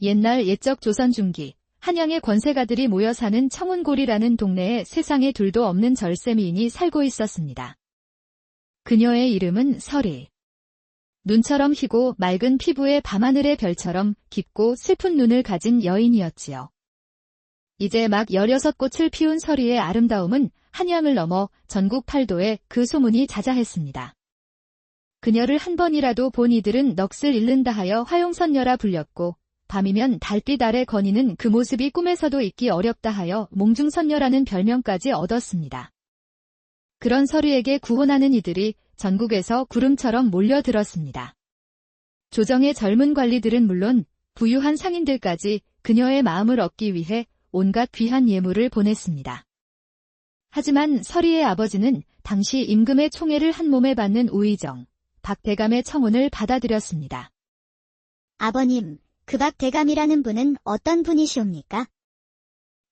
옛날 옛적 조선 중기, 한양의 권세가들이 모여 사는 청운골이라는 동네에 세상에 둘도 없는 절세미인이 살고 있었습니다. 그녀의 이름은 설이. 눈처럼 희고 맑은 피부에 밤하늘의 별처럼 깊고 슬픈 눈을 가진 여인이었지요. 이제 막 16꽃을 피운 설이의 아름다움은 한양을 넘어 전국 팔도에 그 소문이 자자했습니다. 그녀를 한 번이라도 본 이들은 넋을 잃는다 하여 화용선녀라 불렸고, 밤이면 달빛 아래 거니는 그 모습이 꿈에서도 잊기 어렵다 하여 몽중선녀라는 별명까지 얻었습니다. 그런 설이에게 구혼하는 이들이 전국에서 구름처럼 몰려들었습니다. 조정의 젊은 관리들은 물론 부유한 상인들까지 그녀의 마음을 얻기 위해 온갖 귀한 예물을 보냈습니다. 하지만 설이의 아버지는 당시 임금의 총애를 한 몸에 받는 우의정, 박대감의 청혼을 받아들였습니다. 아버님, 그 박대감이라는 분은 어떤 분이시옵니까?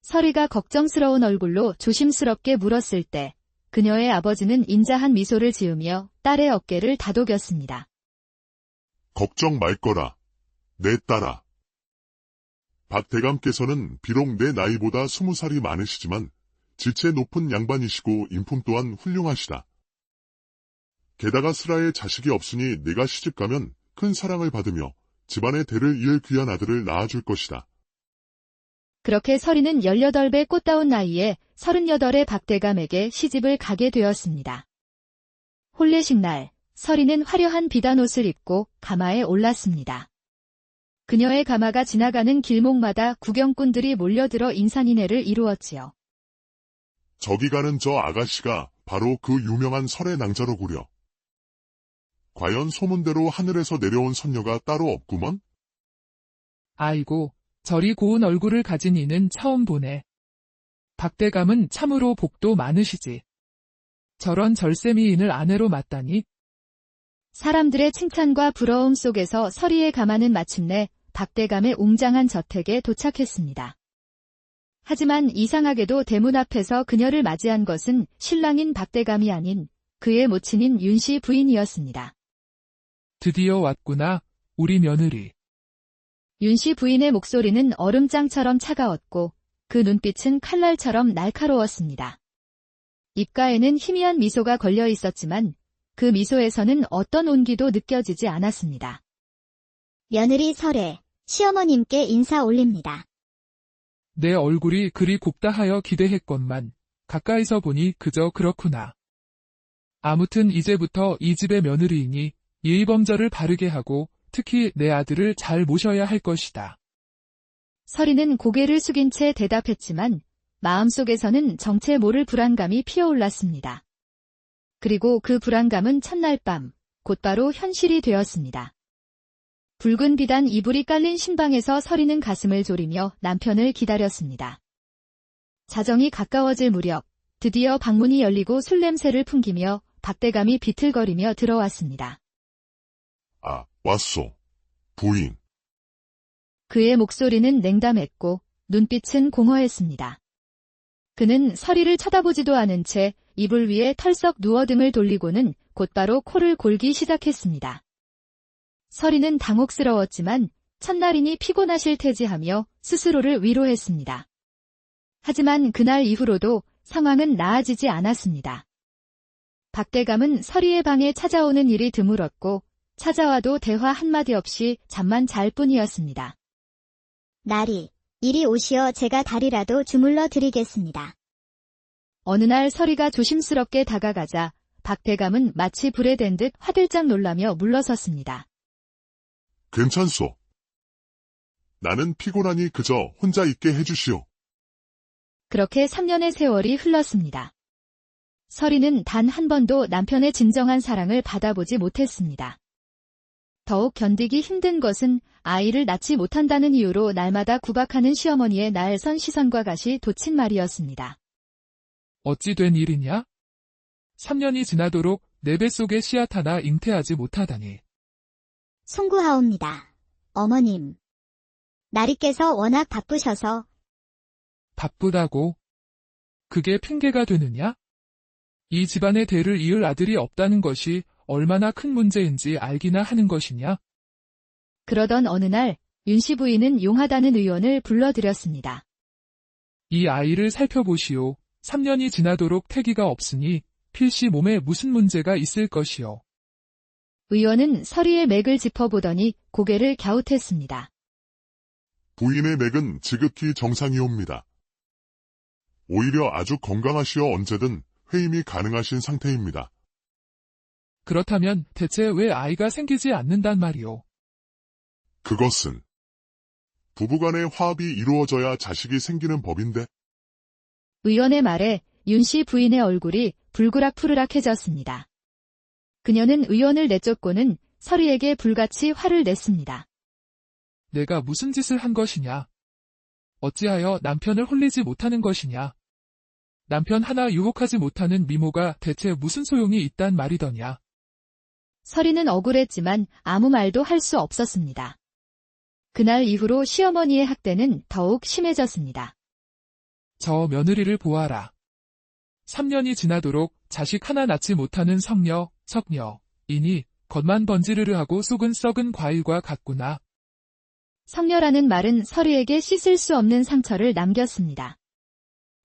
설이가 걱정스러운 얼굴로 조심스럽게 물었을 때 그녀의 아버지는 인자한 미소를 지으며 딸의 어깨를 다독였습니다. 걱정 말거라, 내 딸아. 박대감께서는 비록 내 나이보다 20살이 많으시지만 질체 높은 양반이시고 인품 또한 훌륭하시다. 게다가 슬아의 자식이 없으니 네가 시집가면 큰 사랑을 받으며 집안의 대를 이을 귀한 아들을 낳아줄 것이다. 그렇게 설이는 18배 꽃다운 나이에 38의 박대감에게 시집을 가게 되었습니다. 혼례식 날, 설이는 화려한 비단옷을 입고 가마에 올랐습니다. 그녀의 가마가 지나가는 길목마다 구경꾼들이 몰려들어 인산인해를 이루었지요. 저기 가는 저 아가씨가 바로 그 유명한 설의 낭자로구려. 과연 소문대로 하늘에서 내려온 선녀가 따로 없구먼? 아이고, 저리 고운 얼굴을 가진 이는 처음 보네. 박대감은 참으로 복도 많으시지. 저런 절세미인을 아내로 맞다니. 사람들의 칭찬과 부러움 속에서 설이의 가마는 마침내 박대감의 웅장한 저택에 도착했습니다. 하지만 이상하게도 대문 앞에서 그녀를 맞이한 것은 신랑인 박대감이 아닌 그의 모친인 윤씨 부인이었습니다. 드디어 왔구나, 우리 며느리. 윤씨 부인의 목소리는 얼음장처럼 차가웠고 그 눈빛은 칼날처럼 날카로웠습니다. 입가에는 희미한 미소가 걸려 있었지만 그 미소에서는 어떤 온기도 느껴지지 않았습니다. 며느리 설에 시어머님께 인사 올립니다. 내 얼굴이 그리 곱다 하여 기대했건만 가까이서 보니 그저 그렇구나. 아무튼 이제부터 이 집의 며느리이니 예의범절을 바르게 하고 특히 내 아들을 잘 모셔야 할 것이다. 설이는 고개를 숙인 채 대답했지만 마음속에서는 정체 모를 불안감이 피어올랐습니다. 그리고 그 불안감은 첫날 밤 곧바로 현실이 되었습니다. 붉은 비단 이불이 깔린 신방에서 설이는 가슴을 졸이며 남편을 기다렸습니다. 자정이 가까워질 무렵 드디어 방문이 열리고 술 냄새를 풍기며 박대감이 비틀거리며 들어왔습니다. 아, 왔소. 부인. 그의 목소리는 냉담했고 눈빛은 공허했습니다. 그는 설이를 쳐다보지도 않은 채 이불 위에 털썩 누워 등을 돌리고는 곧바로 코를 골기 시작했습니다. 설이는 당혹스러웠지만 첫날이니 피곤하실 테지 하며 스스로를 위로했습니다. 하지만 그날 이후로도 상황은 나아지지 않았습니다. 박대감은 설이의 방에 찾아오는 일이 드물었고 찾아와도 대화 한마디 없이 잠만 잘 뿐이었습니다. 나리, 이리 오시어 제가 달이라도 주물러 드리겠습니다. 어느 날 설이가 조심스럽게 다가가자 박대감은 마치 불에 댄 듯 화들짝 놀라며 물러섰습니다. 괜찮소. 나는 피곤하니 그저 혼자 있게 해주시오. 그렇게 3년의 세월이 흘렀습니다. 설이는 단 한 번도 남편의 진정한 사랑을 받아보지 못했습니다. 더욱 견디기 힘든 것은 아이를 낳지 못한다는 이유로 날마다 구박하는 시어머니의 날선 시선과 같이 돋친 말이었습니다. 어찌 된 일이냐? 3년이 지나도록 내 뱃속에 씨앗 하나 잉태하지 못하다니. 송구하옵니다. 어머님. 나리께서 워낙 바쁘셔서. 바쁘다고? 그게 핑계가 되느냐? 이 집안의 대를 이을 아들이 없다는 것이 얼마나 큰 문제인지 알기나 하는 것이냐? 그러던 어느 날 윤씨 부인은 용하다는 의원을 불러들였습니다. 이 아이를 살펴보시오. 3년이 지나도록 태기가 없으니 필시 몸에 무슨 문제가 있을 것이오. 의원은 서리의 맥을 짚어보더니 고개를 갸웃했습니다. 부인의 맥은 지극히 정상이옵니다. 오히려 아주 건강하시어 언제든 회임이 가능하신 상태입니다. 그렇다면 대체 왜 아이가 생기지 않는단 말이오? 그것은 부부간의 화합이 이루어져야 자식이 생기는 법인데 의원의 말에 윤씨 부인의 얼굴이 불그락푸르락해졌습니다. 그녀는 의원을 내쫓고는 서리에게 불같이 화를 냈습니다. 내가 무슨 짓을 한 것이냐? 어찌하여 남편을 홀리지 못하는 것이냐? 남편 하나 유혹하지 못하는 미모가 대체 무슨 소용이 있단 말이더냐? 서리는 억울했지만 아무 말도 할 수 없었습니다. 그날 이후로 시어머니의 학대는 더욱 심해졌습니다. 저 며느리를 보아라. 3년이 지나도록 자식 하나 낳지 못하는 석녀이니 겉만 번지르르하고 속은 썩은 과일과 같구나. 성녀라는 말은 서리에게 씻을 수 없는 상처를 남겼습니다.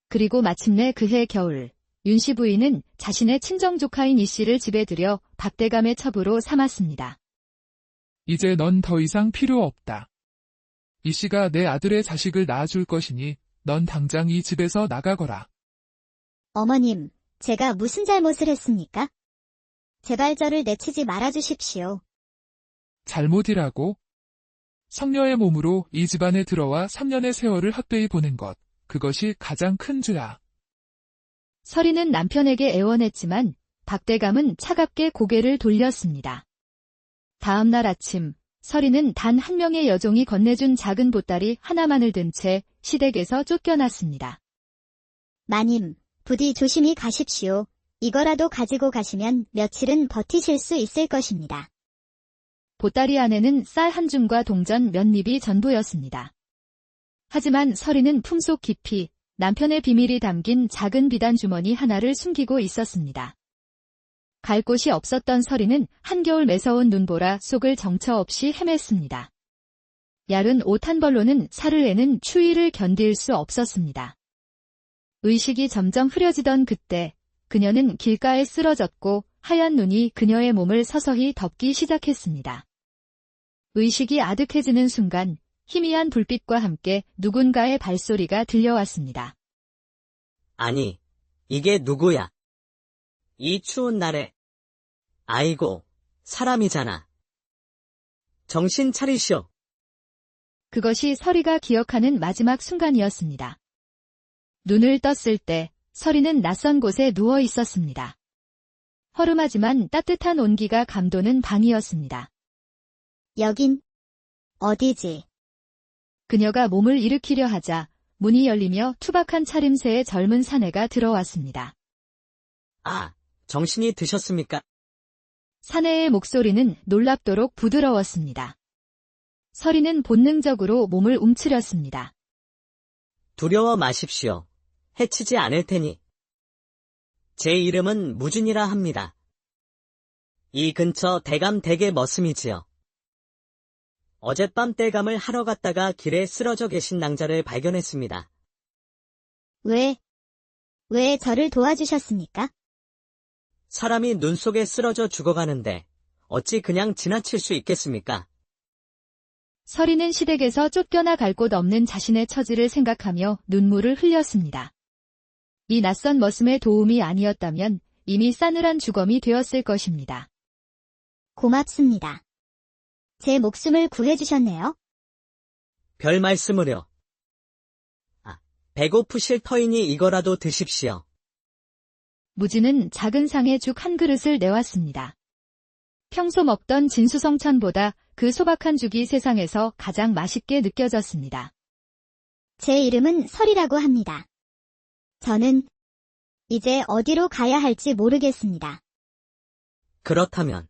그리고 마침내 그해 겨울, 윤씨 부인은 자신의 친정조카인 이씨를 집에 들여 박대감의 첩으로 삼았습니다. 이제 넌 더 이상 필요 없다. 이씨가 내 아들의 자식을 낳아줄 것이니 넌 당장 이 집에서 나가거라. 어머님, 제가 무슨 잘못을 했습니까? 제발 저를 내치지 말아주십시오. 잘못이라고? 성녀의 몸으로 이 집안에 들어와 3년의 세월을 헛되이 보낸 것, 그것이 가장 큰 죄야. 서리는 남편에게 애원했지만 박대감은 차갑게 고개를 돌렸습니다. 다음 날 아침, 서리는 단 한 명의 여종이 건네준 작은 보따리 하나만을 든 채 시댁에서 쫓겨났습니다. 마님, 부디 조심히 가십시오. 이거라도 가지고 가시면 며칠은 버티실 수 있을 것입니다. 보따리 안에는 쌀 한 줌과 동전 몇 잎이 전부였습니다. 하지만 서리는 품속 깊이 남편의 비밀이 담긴 작은 비단 주머니 하나를 숨기고 있었습니다. 갈 곳이 없었던 서리는 한겨울 매서운 눈보라 속을 정처 없이 헤맸습니다. 얇은 옷 한 벌로는 살을 내는 추위를 견딜 수 없었습니다. 의식이 점점 흐려지던 그때 그녀는 길가에 쓰러졌고 하얀 눈이 그녀의 몸을 서서히 덮기 시작했습니다. 의식이 아득해지는 순간 희미한 불빛과 함께 누군가의 발소리가 들려왔습니다. 아니, 이게 누구야? 이 추운 날에. 아이고, 사람이잖아. 정신 차리시오. 그것이 서리가 기억하는 마지막 순간이었습니다. 눈을 떴을 때 서리는 낯선 곳에 누워 있었습니다. 허름하지만 따뜻한 온기가 감도는 방이었습니다. 여긴 어디지? 그녀가 몸을 일으키려 하자 문이 열리며 투박한 차림새의 젊은 사내가 들어왔습니다. 아, 정신이 드셨습니까? 사내의 목소리는 놀랍도록 부드러웠습니다. 서리는 본능적으로 몸을 움츠렸습니다. 두려워 마십시오. 해치지 않을 테니. 제 이름은 무준이라 합니다. 이 근처 대감 댁의 머슴이지요. 어젯밤 떼감을 하러 갔다가 길에 쓰러져 계신 낭자를 발견했습니다. 왜 저를 도와주셨습니까? 사람이 눈 속에 쓰러져 죽어가는데 어찌 그냥 지나칠 수 있겠습니까? 서리는 시댁에서 쫓겨나 갈 곳 없는 자신의 처지를 생각하며 눈물을 흘렸습니다. 이 낯선 머슴의 도움이 아니었다면 이미 싸늘한 주검이 되었을 것입니다. 고맙습니다. 제 목숨을 구해주셨네요. 별 말씀을요. 배고프실 터이니 이거라도 드십시오. 무진은 작은 상에 죽 한 그릇을 내왔습니다. 평소 먹던 진수성찬보다 그 소박한 죽이 세상에서 가장 맛있게 느껴졌습니다. 제 이름은 설이라고 합니다. 저는 이제 어디로 가야 할지 모르겠습니다. 그렇다면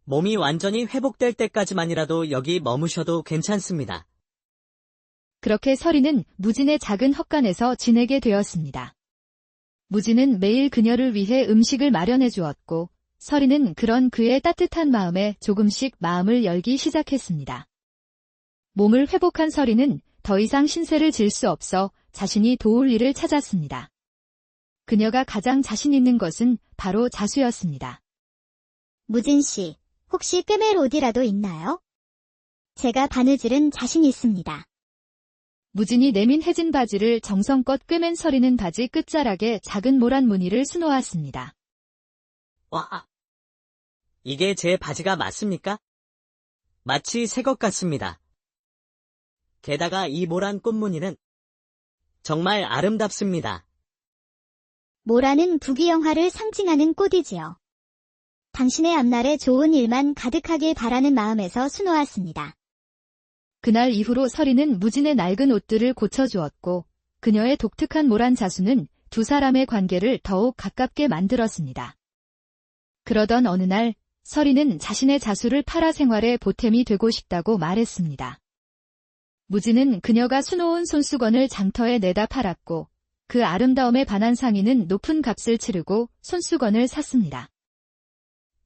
몸이 완전히 회복될 때까지만이라도 여기 머무셔도 괜찮습니다. 그렇게 서리는 무진의 작은 헛간에서 지내게 되었습니다. 무진은 매일 그녀를 위해 음식을 마련해 주었고 서리는 그런 그의 따뜻한 마음에 조금씩 마음을 열기 시작했습니다. 몸을 회복한 서리는 더 이상 신세를 질 수 없어 자신이 도울 일을 찾았습니다. 그녀가 가장 자신 있는 것은 바로 자수였습니다. 무진 씨, 혹시 꿰맬 옷이라도 있나요? 제가 바느질은 자신 있습니다. 무진이 내민 해진 바지를 정성껏 꿰맨 서리는 바지 끝자락에 작은 모란 무늬를 수놓았습니다. 와, 이게 제 바지가 맞습니까? 마치 새 것 같습니다. 게다가 이 모란 꽃무늬는 정말 아름답습니다. 모라는 부귀영화를 상징하는 꽃이지요. 당신의 앞날에 좋은 일만 가득하길 바라는 마음에서 수놓았습니다. 그날 이후로 서리는 무진의 낡은 옷들을 고쳐주었고 그녀의 독특한 모란 자수는 두 사람의 관계를 더욱 가깝게 만들었습니다. 그러던 어느 날 서리는 자신의 자수를 팔아 생활에 보탬이 되고 싶다고 말했습니다. 무진은 그녀가 수놓은 손수건을 장터에 내다 팔았고 그 아름다움에 반한 상인은 높은 값을 치르고 손수건을 샀습니다.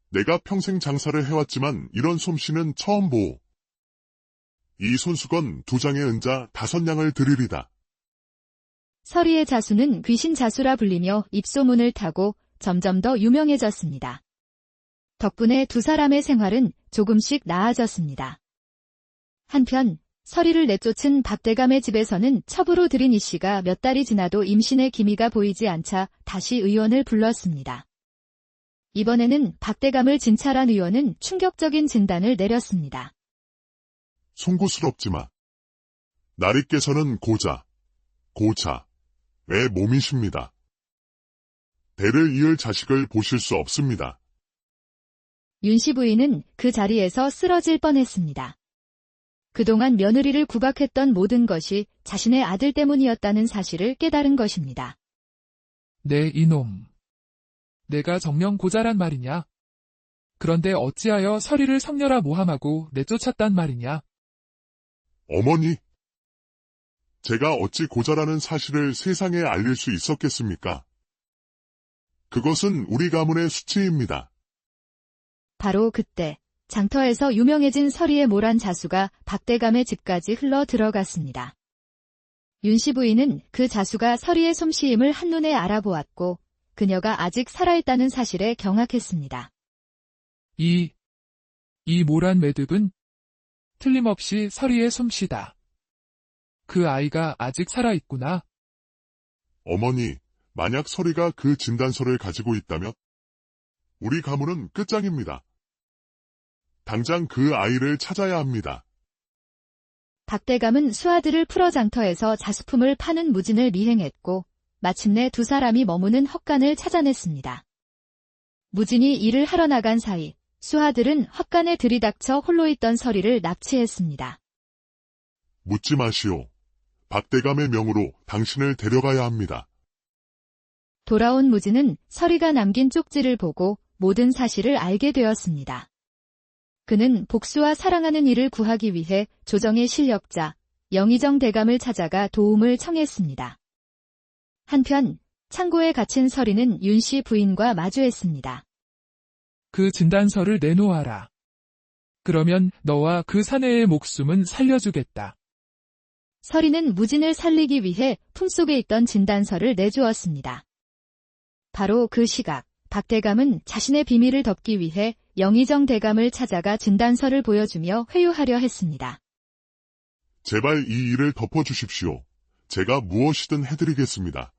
내가 평생 장사를 해왔지만 이런 솜씨는 처음 보오. 이 손수건 2장에 은자 5냥을 드리리다. 서리의 자수는 귀신 자수라 불리며 입소문을 타고 점점 더 유명해졌습니다. 덕분에 두 사람의 생활은 조금씩 나아졌습니다. 한편 서리를 내쫓은 박대감의 집에서는 첩으로 들인 이 씨가 몇 달이 지나도 임신의 기미가 보이지 않자 다시 의원을 불렀습니다. 이번에는 박대감을 진찰한 의원은 충격적인 진단을 내렸습니다. 송구스럽지 마. 나리께서는 고자, 의 몸이십니다. 대를 이을 자식을 보실 수 없습니다. 윤씨 부인은 그 자리에서 쓰러질 뻔했습니다. 그동안 며느리를 구박했던 모든 것이 자신의 아들 때문이었다는 사실을 깨달은 것입니다. 네 이놈. 내가 정녕 고자란 말이냐? 그런데 어찌하여 서리를 성녀라 모함하고 내쫓았단 말이냐? 어머니, 제가 어찌 고자라는 사실을 세상에 알릴 수 있었겠습니까? 그것은 우리 가문의 수치입니다. 바로 그때 장터에서 유명해진 서리의 모란 자수가 박대감의 집까지 흘러 들어갔습니다. 윤씨 부인은 그 자수가 서리의 솜씨임을 한눈에 알아보았고 그녀가 아직 살아있다는 사실에 경악했습니다. 이 모란 매듭은 틀림없이 서리의 솜씨다. 그 아이가 아직 살아있구나. 어머니, 만약 서리가 그 진단서를 가지고 있다면 우리 가문은 끝장입니다. 당장 그 아이를 찾아야 합니다. 박대감은 수하들을 풀어 장터에서 자수품을 파는 무진을 미행했고 마침내 두 사람이 머무는 헛간을 찾아냈습니다. 무진이 일을 하러 나간 사이 수하들은 헛간에 들이닥쳐 홀로 있던 서리를 납치했습니다. 묻지 마시오. 박대감의 명으로 당신을 데려가야 합니다. 돌아온 무진은 서리가 남긴 쪽지를 보고 모든 사실을 알게 되었습니다. 그는 복수와 사랑하는 이를 구하기 위해 조정의 실력자 영의정 대감을 찾아가 도움을 청했습니다. 한편 창고에 갇힌 서리는 윤씨 부인과 마주했습니다. 그 진단서를 내놓아라. 그러면 너와 그 사내의 목숨은 살려주겠다. 서리는 무진을 살리기 위해 품속에 있던 진단서를 내주었습니다. 바로 그 시각 박대감은 자신의 비밀을 덮기 위해 영의정 대감을 찾아가 진단서를 보여주며 회유하려 했습니다. 제발 이 일을 덮어주십시오. 제가 무엇이든 해드리겠습니다.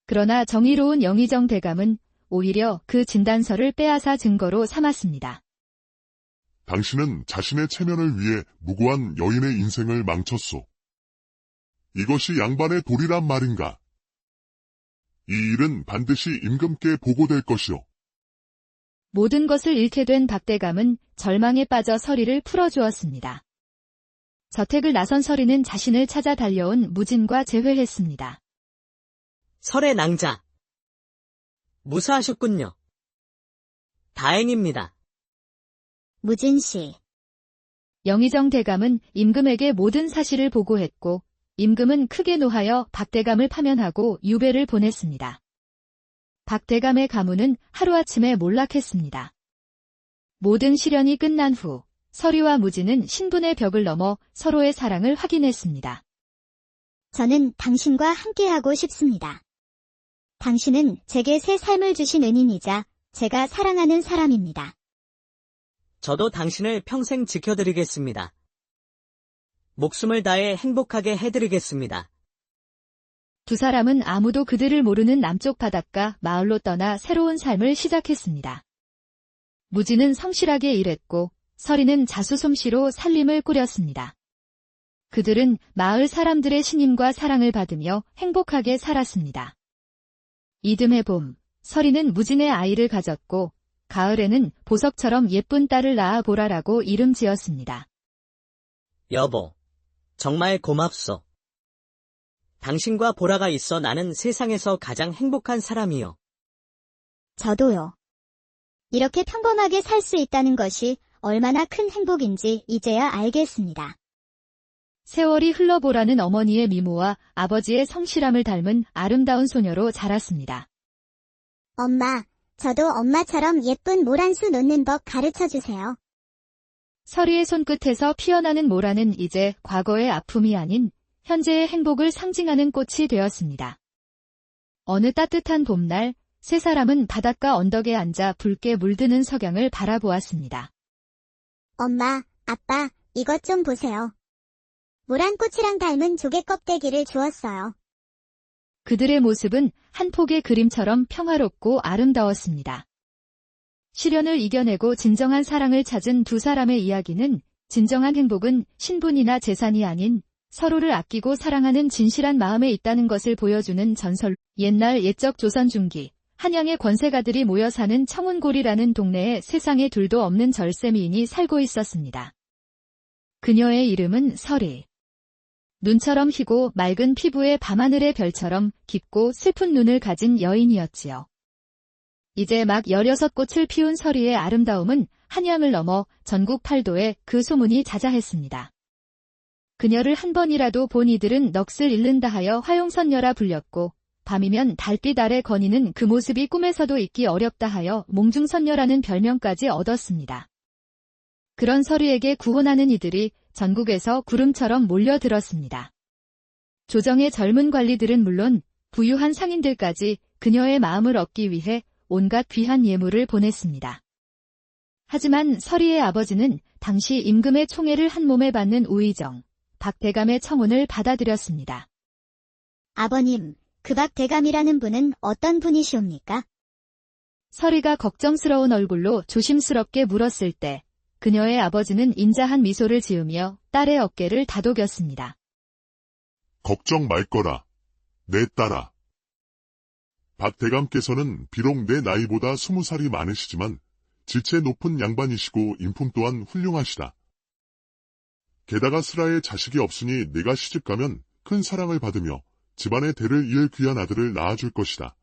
그러나 정의로운 영의정 대감은 오히려 그 진단서를 빼앗아 증거로 삼았습니다. 당신은 자신의 체면을 위해 무고한 여인의 인생을 망쳤소. 이것이 양반의 도리란 말인가? 이 일은 반드시 임금께 보고될 것이오. 모든 것을 잃게 된 박대감은 절망에 빠져 서리를 풀어주었습니다. 저택을 나선 서리는 자신을 찾아 달려온 무진과 재회했습니다. 설의 낭자. 무사하셨군요. 다행입니다. 무진 씨, 영의정 대감은 임금에게 모든 사실을 보고했고 임금은 크게 노하여 박대감을 파면하고 유배를 보냈습니다. 박대감의 가문은 하루아침에 몰락했습니다. 모든 시련이 끝난 후 서리와 무지는 신분의 벽을 넘어 서로의 사랑을 확인했습니다. 저는 당신과 함께하고 싶습니다. 당신은 제게 새 삶을 주신 은인이자 제가 사랑하는 사람입니다. 저도 당신을 평생 지켜드리겠습니다. 목숨을 다해 행복하게 해드리겠습니다. 두 사람은 아무도 그들을 모르는 남쪽 바닷가 마을로 떠나 새로운 삶을 시작했습니다. 무지는 성실하게 일했고 서리는 자수솜씨로 살림을 꾸렸습니다. 그들은 마을 사람들의 신임과 사랑을 받으며 행복하게 살았습니다. 이듬해 봄, 서리는 무진의 아이를 가졌고 가을에는 보석처럼 예쁜 딸을 낳아 보라라고 이름 지었습니다. 여보, 정말 고맙소. 당신과 보라가 있어 나는 세상에서 가장 행복한 사람이요. 저도요. 이렇게 평범하게 살 수 있다는 것이 얼마나 큰 행복인지 이제야 알겠습니다. 세월이 흘러보라는 어머니의 미모와 아버지의 성실함을 닮은 아름다운 소녀로 자랐습니다. 엄마, 저도 엄마처럼 예쁜 모란수 놓는 법 가르쳐주세요. 서리의 손끝에서 피어나는 모라는 이제 과거의 아픔이 아닌 현재의 행복을 상징하는 꽃이 되었습니다. 어느 따뜻한 봄날, 세 사람은 바닷가 언덕에 앉아 붉게 물드는 석양을 바라보았습니다. 엄마, 아빠, 이것 좀 보세요. 모란꽃이랑 닮은 조개 껍데기를 주었어요. 그들의 모습은 한 폭의 그림처럼 평화롭고 아름다웠습니다. 시련을 이겨내고 진정한 사랑을 찾은 두 사람의 이야기는 진정한 행복은 신분이나 재산이 아닌 서로를 아끼고 사랑하는 진실한 마음에 있다는 것을 보여주는 전설. 옛날 옛적 조선 중기, 한양의 권세가들이 모여 사는 청운골이라는 동네에 세상에 둘도 없는 절세미인이 살고 있었습니다. 그녀의 이름은 서리. 눈처럼 희고 맑은 피부에 밤하늘의 별처럼 깊고 슬픈 눈을 가진 여인이었지요. 이제 막 16꽃을 피운 서리의 아름다움은 한양을 넘어 전국 팔도에 그 소문이 자자했습니다. 그녀를 한 번이라도 본 이들은 넋을 잃는다 하여 화용선녀라 불렸고 밤이면 달빛 아래 거니는 그 모습이 꿈에서도 잊기 어렵다 하여 몽중선녀라는 별명까지 얻었습니다. 그런 서리에게 구혼하는 이들이 전국에서 구름처럼 몰려들었습니다. 조정의 젊은 관리들은 물론 부유한 상인들까지 그녀의 마음을 얻기 위해 온갖 귀한 예물을 보냈습니다. 하지만 서리의 아버지는 당시 임금의 총애를 한 몸에 받는 우의정, 박대감의 청혼을 받아들였습니다. 아버님, 그 박대감이라는 분은 어떤 분이시옵니까? 서리가 걱정스러운 얼굴로 조심스럽게 물었을 때 그녀의 아버지는 인자한 미소를 지으며 딸의 어깨를 다독였습니다. 걱정 말 거라. 내 딸아. 박대감께서는 비록 내 나이보다 20살이 많으시지만 질체 높은 양반이시고 인품 또한 훌륭하시다. 게다가 슬아에 자식이 없으니 내가 시집가면 큰 사랑을 받으며 집안의 대를 이을 귀한 아들을 낳아줄 것이다.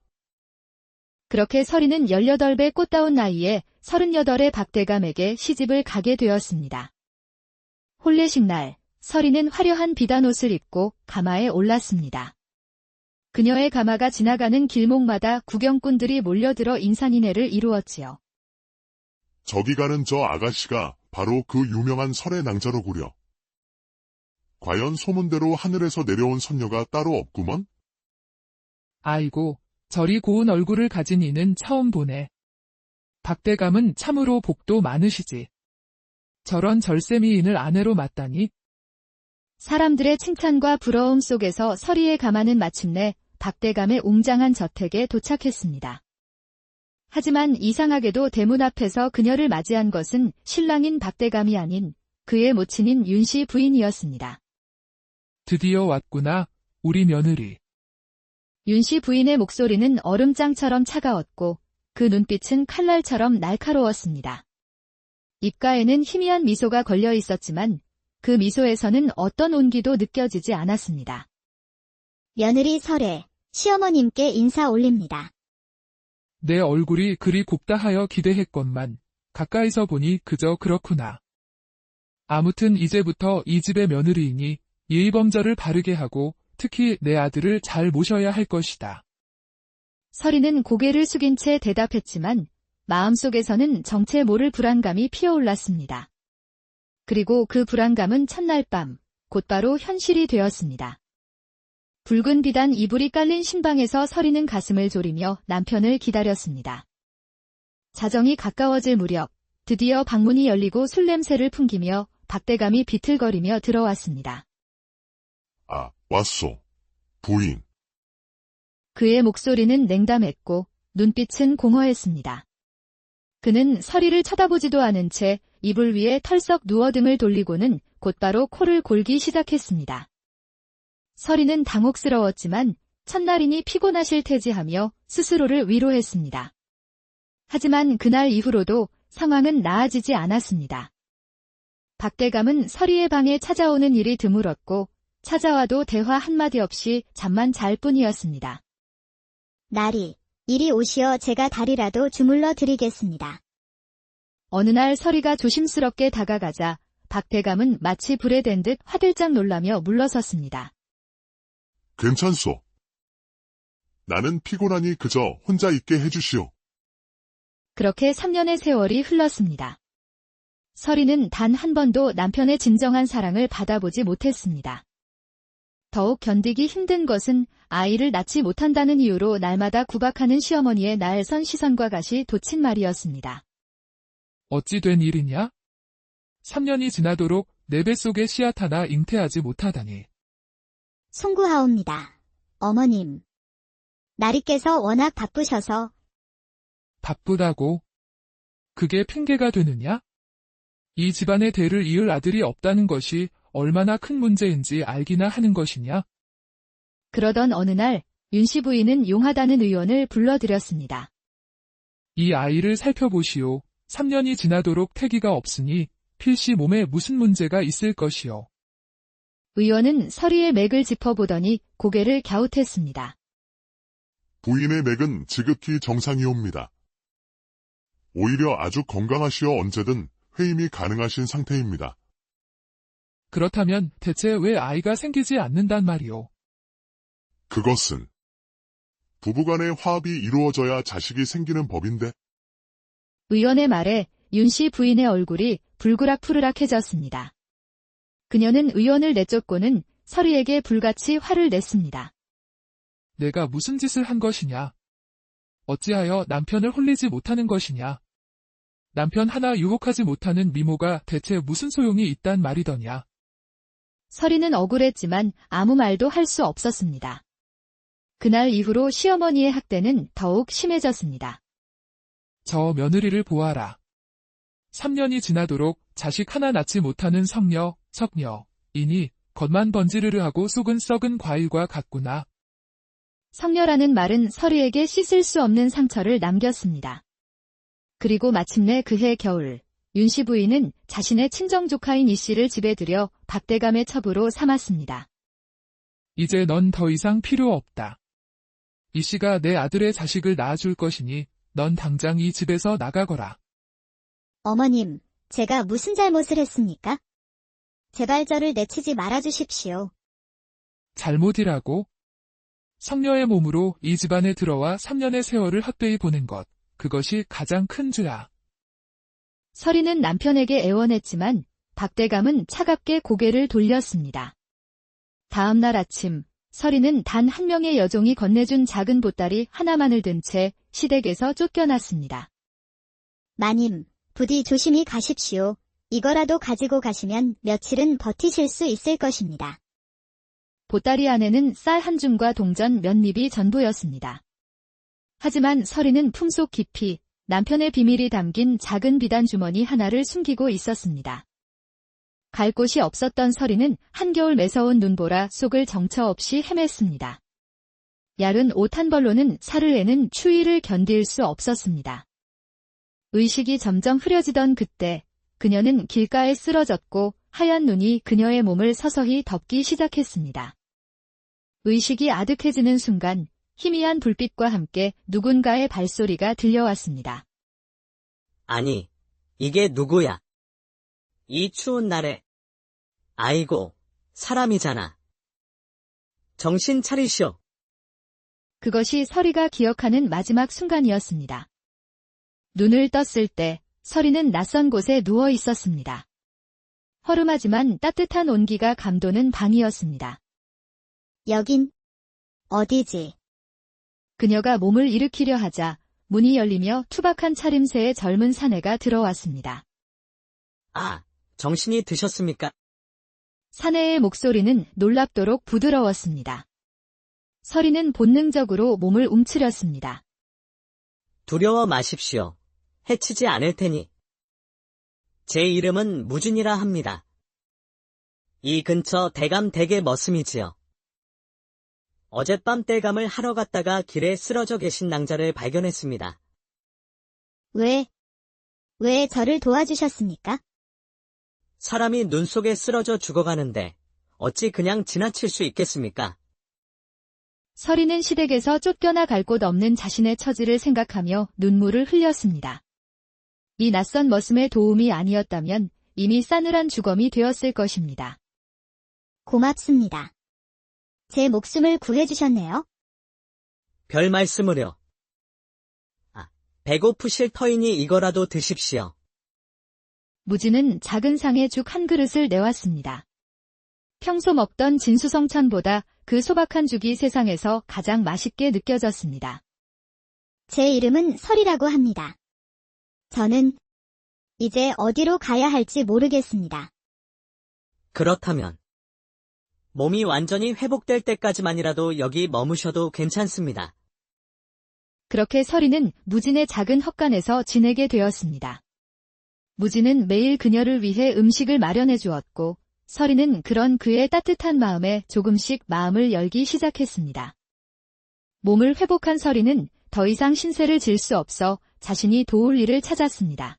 그렇게 서리는 18배 꽃다운 나이에 38의 박대감에게 시집을 가게 되었습니다. 혼례식 날, 서리는 화려한 비단 옷을 입고 가마에 올랐습니다. 그녀의 가마가 지나가는 길목마다 구경꾼들이 몰려들어 인산인해를 이루었지요. 저기 가는 저 아가씨가 바로 그 유명한 설의 낭자로구려. 과연 소문대로 하늘에서 내려온 선녀가 따로 없구먼? 아이고, 저리 고운 얼굴을 가진 이는 처음 보네. 박대감은 참으로 복도 많으시지. 저런 절세미인을 아내로 맞다니. 사람들의 칭찬과 부러움 속에서 서리의 가마는 마침내 박대감의 웅장한 저택에 도착했습니다. 하지만 이상하게도 대문 앞에서 그녀를 맞이한 것은 신랑인 박대감이 아닌 그의 모친인 윤씨 부인이었습니다. 드디어 왔구나, 우리 며느리. 윤씨 부인의 목소리는 얼음장처럼 차가웠고 그 눈빛은 칼날처럼 날카로웠습니다. 입가에는 희미한 미소가 걸려 있었지만 그 미소에서는 어떤 온기도 느껴지지 않았습니다. 며느리 설에 시어머님께 인사 올립니다. 내 얼굴이 그리 곱다 하여 기대했건만 가까이서 보니 그저 그렇구나. 아무튼 이제부터 이 집의 며느리이니 예의범절을 바르게 하고 특히 내 아들을 잘 모셔야 할 것이다. 서리는 고개를 숙인 채 대답했지만 마음속에서는 정체 모를 불안감이 피어올랐습니다. 그리고 그 불안감은 첫날 밤 곧바로 현실이 되었습니다. 붉은 비단 이불이 깔린 신방에서 서리는 가슴을 졸이며 남편을 기다렸습니다. 자정이 가까워질 무렵 드디어 방문이 열리고 술 냄새를 풍기며 박대감이 비틀거리며 들어왔습니다. 아, 왔소. 부인. 그의 목소리는 냉담했고 눈빛은 공허했습니다. 그는 서리를 쳐다보지도 않은 채 이불 위에 털썩 누워 등을 돌리고는 곧바로 코를 골기 시작했습니다. 서리는 당혹스러웠지만 첫날이니 피곤하실 테지하며 스스로를 위로했습니다. 하지만 그날 이후로도 상황은 나아지지 않았습니다. 박대감은 서리의 방에 찾아오는 일이 드물었고 찾아와도 대화 한마디 없이 잠만 잘 뿐이었습니다. 나리, 이리 오시어 제가 달이라도 주물러 드리겠습니다. 어느 날 서리가 조심스럽게 다가가자 박대감은 마치 불에 댄 듯 화들짝 놀라며 물러섰습니다. 괜찮소. 나는 피곤하니 그저 혼자 있게 해주시오. 그렇게 3년의 세월이 흘렀습니다. 서리는 단 한 번도 남편의 진정한 사랑을 받아보지 못했습니다. 더욱 견디기 힘든 것은 아이를 낳지 못한다는 이유로 날마다 구박하는 시어머니의 날선 시선과 같이 돋친 말이었습니다. 어찌 된 일이냐? 3년이 지나도록 내 뱃속에 씨앗 하나 잉태하지 못하다니. 송구하옵니다. 어머님. 나리께서 워낙 바쁘셔서. 바쁘다고? 그게 핑계가 되느냐? 이 집안의 대를 이을 아들이 없다는 것이 얼마나 큰 문제인지 알기나 하는 것이냐? 그러던 어느 날 윤씨 부인은 용하다는 의원을 불러들였습니다. 이 아이를 살펴보시오. 3년이 지나도록 태기가 없으니 필시 몸에 무슨 문제가 있을 것이오. 의원은 서리의 맥을 짚어보더니 고개를 갸웃했습니다. 부인의 맥은 지극히 정상이옵니다. 오히려 아주 건강하시어 언제든 회임이 가능하신 상태입니다. 그렇다면 대체 왜 아이가 생기지 않는단 말이오? 그것은 부부간의 화합이 이루어져야 자식이 생기는 법인데. 의원의 말에 윤씨 부인의 얼굴이 불그락푸르락해졌습니다. 그녀는 의원을 내쫓고는 서리에게 불같이 화를 냈습니다. 내가 무슨 짓을 한 것이냐? 어찌하여 남편을 홀리지 못하는 것이냐? 남편 하나 유혹하지 못하는 미모가 대체 무슨 소용이 있단 말이더냐? 서리는 억울했지만 아무 말도 할 수 없었습니다. 그날 이후로 시어머니의 학대는 더욱 심해졌습니다. 저 며느리를 보아라. 3년이 지나도록 자식 하나 낳지 못하는 석녀, 척녀이니 겉만 번지르르하고 속은 썩은 과일과 같구나. 성녀라는 말은 서리에게 씻을 수 없는 상처를 남겼습니다. 그리고 마침내 그해 겨울, 윤씨 부인은 자신의 친정조카인 이씨를 집에 들여 박대감의 첩으로 삼았습니다. 이제 넌 더 이상 필요 없다. 이씨가 내 아들의 자식을 낳아줄 것이니 넌 당장 이 집에서 나가거라. 어머님, 제가 무슨 잘못을 했습니까? 제발 저를 내치지 말아주십시오. 잘못이라고? 성녀의 몸으로 이 집안에 들어와 3년의 세월을 헛되이 보낸 것, 그것이 가장 큰 죄야. 서리는 남편에게 애원했지만 박대감은 차갑게 고개를 돌렸습니다. 다음 날 아침, 서리는 단 한 명의 여종이 건네준 작은 보따리 하나만을 든 채 시댁에서 쫓겨났습니다. 마님, 부디 조심히 가십시오. 이거라도 가지고 가시면 며칠은 버티실 수 있을 것입니다. 보따리 안에는 쌀 한 줌과 동전 몇 잎이 전부였습니다. 하지만 서리는 품속 깊이 남편의 비밀이 담긴 작은 비단 주머니 하나를 숨기고 있었습니다. 갈 곳이 없었던 서리는 한겨울 매서운 눈보라 속을 정처 없이 헤맸습니다. 얇은 옷 한 벌로는 살을 내는 추위를 견딜 수 없었습니다. 의식이 점점 흐려지던 그때 그녀는 길가에 쓰러졌고 하얀 눈이 그녀의 몸을 서서히 덮기 시작했습니다. 의식이 아득해지는 순간 희미한 불빛과 함께 누군가의 발소리가 들려왔습니다. 아니, 이게 누구야? 이 추운 날에. 아이고, 사람이잖아. 정신 차리시오. 그것이 서리가 기억하는 마지막 순간이었습니다. 눈을 떴을 때 서리는 낯선 곳에 누워 있었습니다. 허름하지만 따뜻한 온기가 감도는 방이었습니다. 여긴 어디지? 그녀가 몸을 일으키려 하자 문이 열리며 투박한 차림새의 젊은 사내가 들어왔습니다. 아, 정신이 드셨습니까? 사내의 목소리는 놀랍도록 부드러웠습니다. 서리는 본능적으로 몸을 움츠렸습니다. 두려워 마십시오. 해치지 않을 테니. 제 이름은 무진이라 합니다. 이 근처 대감 댁의 머슴이지요. 어젯밤 떼감을 하러 갔다가 길에 쓰러져 계신 낭자를 발견했습니다. 왜 저를 도와주셨습니까? 사람이 눈 속에 쓰러져 죽어가는데 어찌 그냥 지나칠 수 있겠습니까? 서리는 시댁에서 쫓겨나 갈 곳 없는 자신의 처지를 생각하며 눈물을 흘렸습니다. 이 낯선 머슴의 도움이 아니었다면 이미 싸늘한 주검이 되었을 것입니다. 고맙습니다. 제 목숨을 구해주셨네요. 별 말씀을요. 배고프실 터이니 이거라도 드십시오. 무진은 작은 상에 죽 한 그릇을 내왔습니다. 평소 먹던 진수성찬보다 그 소박한 죽이 세상에서 가장 맛있게 느껴졌습니다. 제 이름은 설이라고 합니다. 저는 이제 어디로 가야 할지 모르겠습니다. 그렇다면 몸이 완전히 회복될 때까지만이라도 여기 머무셔도 괜찮습니다. 그렇게 서리는 무진의 작은 헛간에서 지내게 되었습니다. 무진은 매일 그녀를 위해 음식을 마련해 주었고 서리는 그런 그의 따뜻한 마음에 조금씩 마음을 열기 시작했습니다. 몸을 회복한 서리는 더 이상 신세를 질 수 없어 자신이 도울 일을 찾았습니다.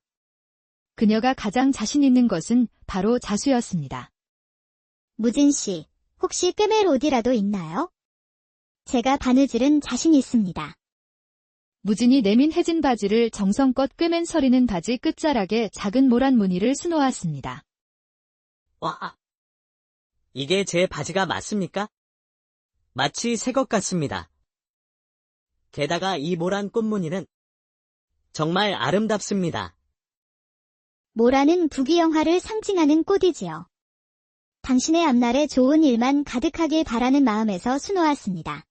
그녀가 가장 자신 있는 것은 바로 자수였습니다. 무진 씨, 혹시 꿰맬 옷이라도 있나요? 제가 바느질은 자신 있습니다. 무진이 내민 해진 바지를 정성껏 꿰맨 서리는 바지 끝자락에 작은 모란 무늬를 수놓았습니다. 와, 이게 제 바지가 맞습니까? 마치 새 것 같습니다. 게다가 이 모란 꽃무늬는 정말 아름답습니다. 모라는 부귀영화를 상징하는 꽃이지요. 당신의 앞날에 좋은 일만 가득하길 바라는 마음에서 수놓았습니다.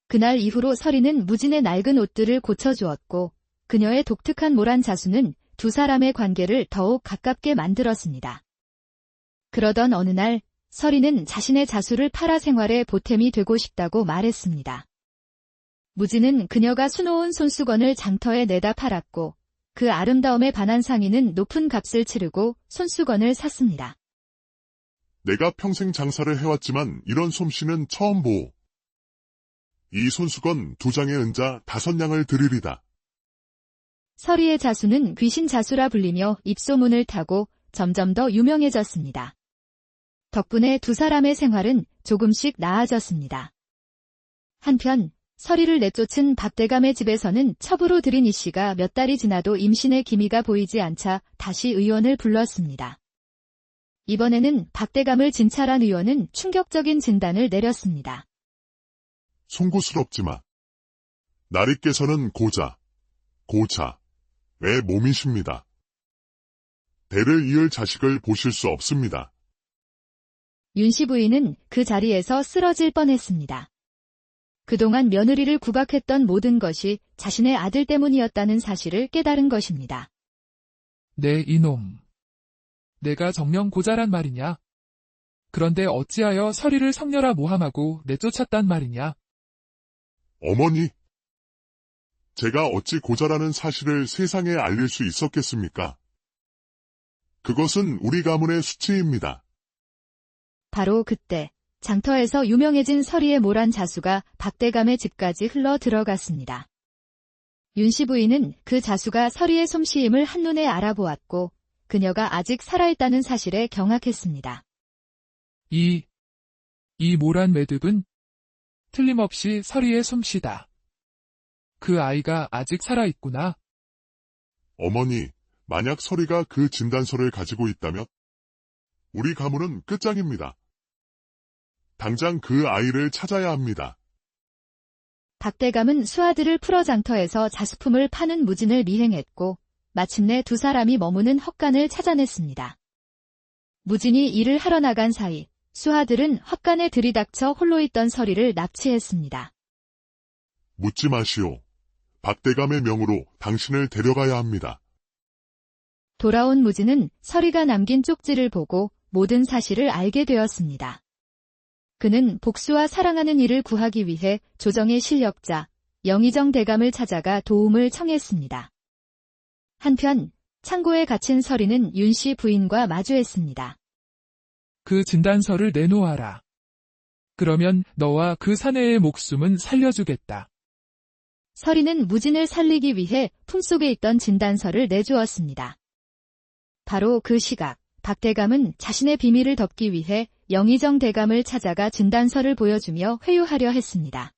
그날 이후로 서리는 무진의 낡은 옷들을 고쳐주었고 그녀의 독특한 모란 자수는 두 사람의 관계를 더욱 가깝게 만들었습니다. 그러던 어느 날 서리는 자신의 자수를 팔아 생활에 보탬이 되고 싶다고 말했습니다. 무진은 그녀가 수놓은 손수건을 장터에 내다 팔았고 그 아름다움에 반한 상인은 높은 값을 치르고 손수건을 샀습니다. 내가 평생 장사를 해왔지만 이런 솜씨는 처음 보오. 이 손수건 2장의 은자 5냥을 드리리다. 서리의 자수는 귀신 자수라 불리며 입소문을 타고 점점 더 유명해졌습니다. 덕분에 두 사람의 생활은 조금씩 나아졌습니다. 한편 서리를 내쫓은 박대감의 집에서는 첩으로 들인 이 씨가 몇 달이 지나도 임신의 기미가 보이지 않자 다시 의원을 불렀습니다. 이번에는 박대감을 진찰한 의원은 충격적인 진단을 내렸습니다. 송구스럽지 마. 나리께서는 고자의 몸이십니다. 대를 이을 자식을 보실 수 없습니다. 윤씨 부인은 그 자리에서 쓰러질 뻔했습니다. 그동안 며느리를 구박했던 모든 것이 자신의 아들 때문이었다는 사실을 깨달은 것입니다. 네 이놈. 내가 정녕 고자란 말이냐? 그런데 어찌하여 서리를 성녀라 모함하고 내쫓았단 말이냐? 어머니, 제가 어찌 고자라는 사실을 세상에 알릴 수 있었겠습니까? 그것은 우리 가문의 수치입니다. 바로 그때 장터에서 유명해진 서리의 모란 자수가 박대감의 집까지 흘러 들어갔습니다. 윤씨 부인은 그 자수가 서리의 솜씨임을 한눈에 알아보았고 그녀가 아직 살아있다는 사실에 경악했습니다. 이 모란 매듭은 틀림없이 서리의 솜씨다. 그 아이가 아직 살아있구나. 어머니, 만약 서리가 그 진단서를 가지고 있다면 우리 가문은 끝장입니다. 당장 그 아이를 찾아야 합니다. 박대감은 수하들을 풀어 장터에서 자수품을 파는 무진을 미행했고 마침내 두 사람이 머무는 헛간을 찾아냈습니다. 무진이 일을 하러 나간 사이 수하들은 헛간에 들이닥쳐 홀로 있던 서리를 납치했습니다. 묻지 마시오. 박대감의 명으로 당신을 데려가야 합니다. 돌아온 무진은 서리가 남긴 쪽지를 보고 모든 사실을 알게 되었습니다. 그는 복수와 사랑하는 이를 구하기 위해 조정의 실력자 영의정 대감을 찾아가 도움을 청했습니다. 한편 창고에 갇힌 서리는 윤씨 부인과 마주했습니다. 그 진단서를 내놓아라. 그러면 너와 그 사내의 목숨은 살려주겠다. 서리는 무진을 살리기 위해 품속에 있던 진단서를 내주었습니다. 바로 그 시각, 박대감은 자신의 비밀을 덮기 위해 영의정 대감을 찾아가 진단서를 보여주며 회유하려 했습니다.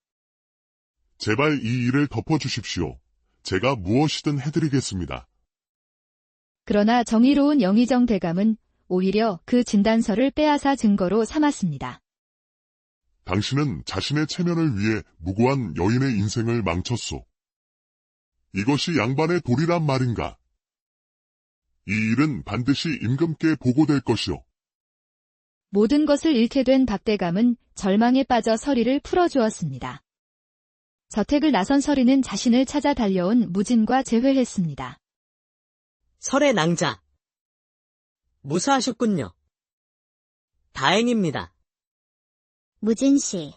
제발 이 일을 덮어주십시오. 제가 무엇이든 해드리겠습니다. 그러나 정의로운 영의정 대감은 오히려 그 진단서를 빼앗아 증거로 삼았습니다. 당신은 자신의 체면을 위해 무고한 여인의 인생을 망쳤소. 이것이 양반의 도리란 말인가? 이 일은 반드시 임금께 보고될 것이오. 모든 것을 잃게 된 박대감은 절망에 빠져 서리를 풀어주었습니다. 저택을 나선 서리는 자신을 찾아 달려온 무진과 재회했습니다. 설의 낭자. 무사하셨군요. 다행입니다. 무진 씨.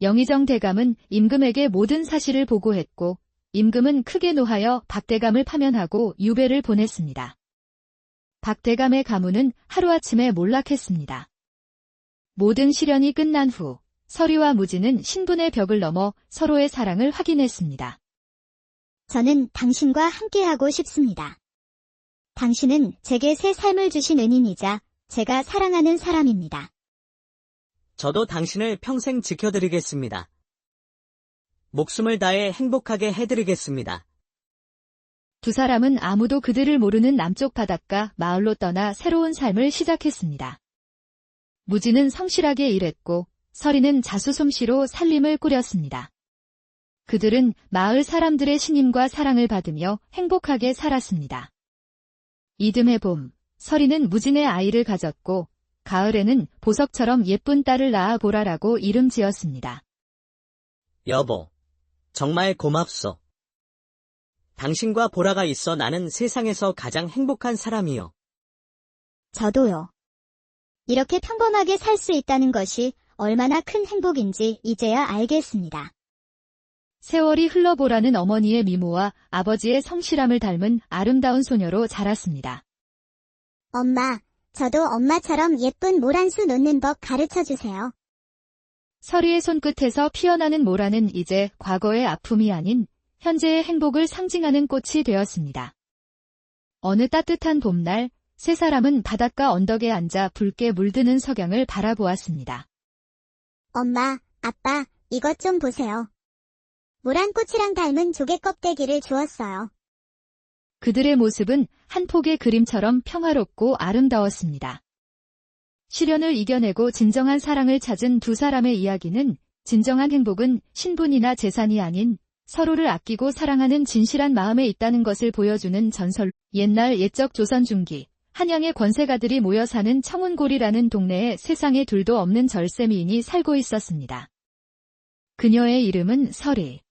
영의정 대감은 임금에게 모든 사실을 보고했고 임금은 크게 노하여 박대감을 파면하고 유배를 보냈습니다. 박대감의 가문은 하루아침에 몰락했습니다. 모든 시련이 끝난 후 서리와 무진은 신분의 벽을 넘어 서로의 사랑을 확인했습니다. 저는 당신과 함께하고 싶습니다. 당신은 제게 새 삶을 주신 은인이자 제가 사랑하는 사람입니다. 저도 당신을 평생 지켜드리겠습니다. 목숨을 다해 행복하게 해드리겠습니다. 두 사람은 아무도 그들을 모르는 남쪽 바닷가 마을로 떠나 새로운 삶을 시작했습니다. 무진은 성실하게 일했고 서리는 자수솜씨로 살림을 꾸렸습니다. 그들은 마을 사람들의 신임과 사랑을 받으며 행복하게 살았습니다. 이듬해 봄, 서리는 무진의 아이를 가졌고 가을에는 보석처럼 예쁜 딸을 낳아 보라라고 이름 지었습니다. 여보, 정말 고맙소. 당신과 보라가 있어 나는 세상에서 가장 행복한 사람이요. 저도요. 이렇게 평범하게 살 수 있다는 것이 얼마나 큰 행복인지 이제야 알겠습니다. 세월이 흘러보라는 어머니의 미모와 아버지의 성실함을 닮은 아름다운 소녀로 자랐습니다. 엄마, 저도 엄마처럼 예쁜 모란수 놓는 법 가르쳐주세요. 서리의 손끝에서 피어나는 모라는 이제 과거의 아픔이 아닌 현재의 행복을 상징하는 꽃이 되었습니다. 어느 따뜻한 봄날, 세 사람은 바닷가 언덕에 앉아 붉게 물드는 석양을 바라보았습니다. 엄마, 아빠, 이것 좀 보세요. 모란꽃이랑 닮은 조개 껍데기를 주었어요. 그들의 모습은 한 폭의 그림처럼 평화롭고 아름다웠습니다. 시련을 이겨내고 진정한 사랑을 찾은 두 사람의 이야기는 진정한 행복은 신분이나 재산이 아닌 서로를 아끼고 사랑하는 진실한 마음에 있다는 것을 보여주는 전설. 옛날 옛적 조선 중기 한양의 권세가들이 모여 사는 청운골이라는 동네에 세상에 둘도 없는 절세미인이 살고 있었습니다. 그녀의 이름은 서리.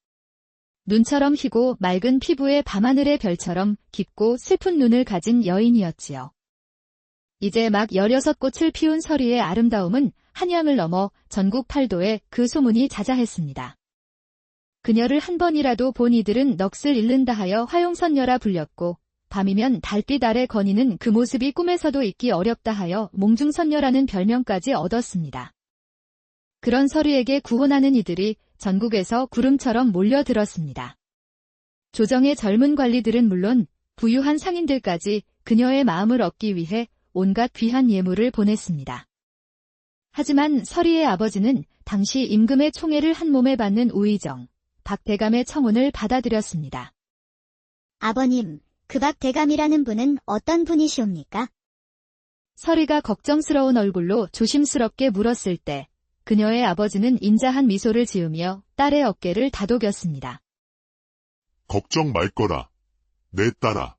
눈처럼 희고 맑은 피부에 밤하늘의 별처럼 깊고 슬픈 눈을 가진 여인이었지요. 이제 막 16꽃을 피운 서리의 아름다움은 한양을 넘어 전국 팔도에 그 소문이 자자했습니다. 그녀를 한 번이라도 본 이들은 넋을 잃는다 하여 화용선녀라 불렸고 밤이면 달빛 아래 거니는 그 모습이 꿈에서도 잊기 어렵다 하여 몽중선녀라는 별명까지 얻었습니다. 그런 서리에게 구혼하는 이들이 전국에서 구름처럼 몰려들었습니다. 조정의 젊은 관리들은 물론 부유한 상인들까지 그녀의 마음을 얻기 위해 온갖 귀한 예물을 보냈습니다. 하지만 서리의 아버지는 당시 임금의 총애를 한 몸에 받는 우의정, 박대감의 청혼을 받아들였습니다. 아버님, 그 박대감이라는 분은 어떤 분이시옵니까? 서리가 걱정스러운 얼굴로 조심스럽게 물었을 때 그녀의 아버지는 인자한 미소를 지으며 딸의 어깨를 다독였습니다. 걱정 말 거라. 내 딸아.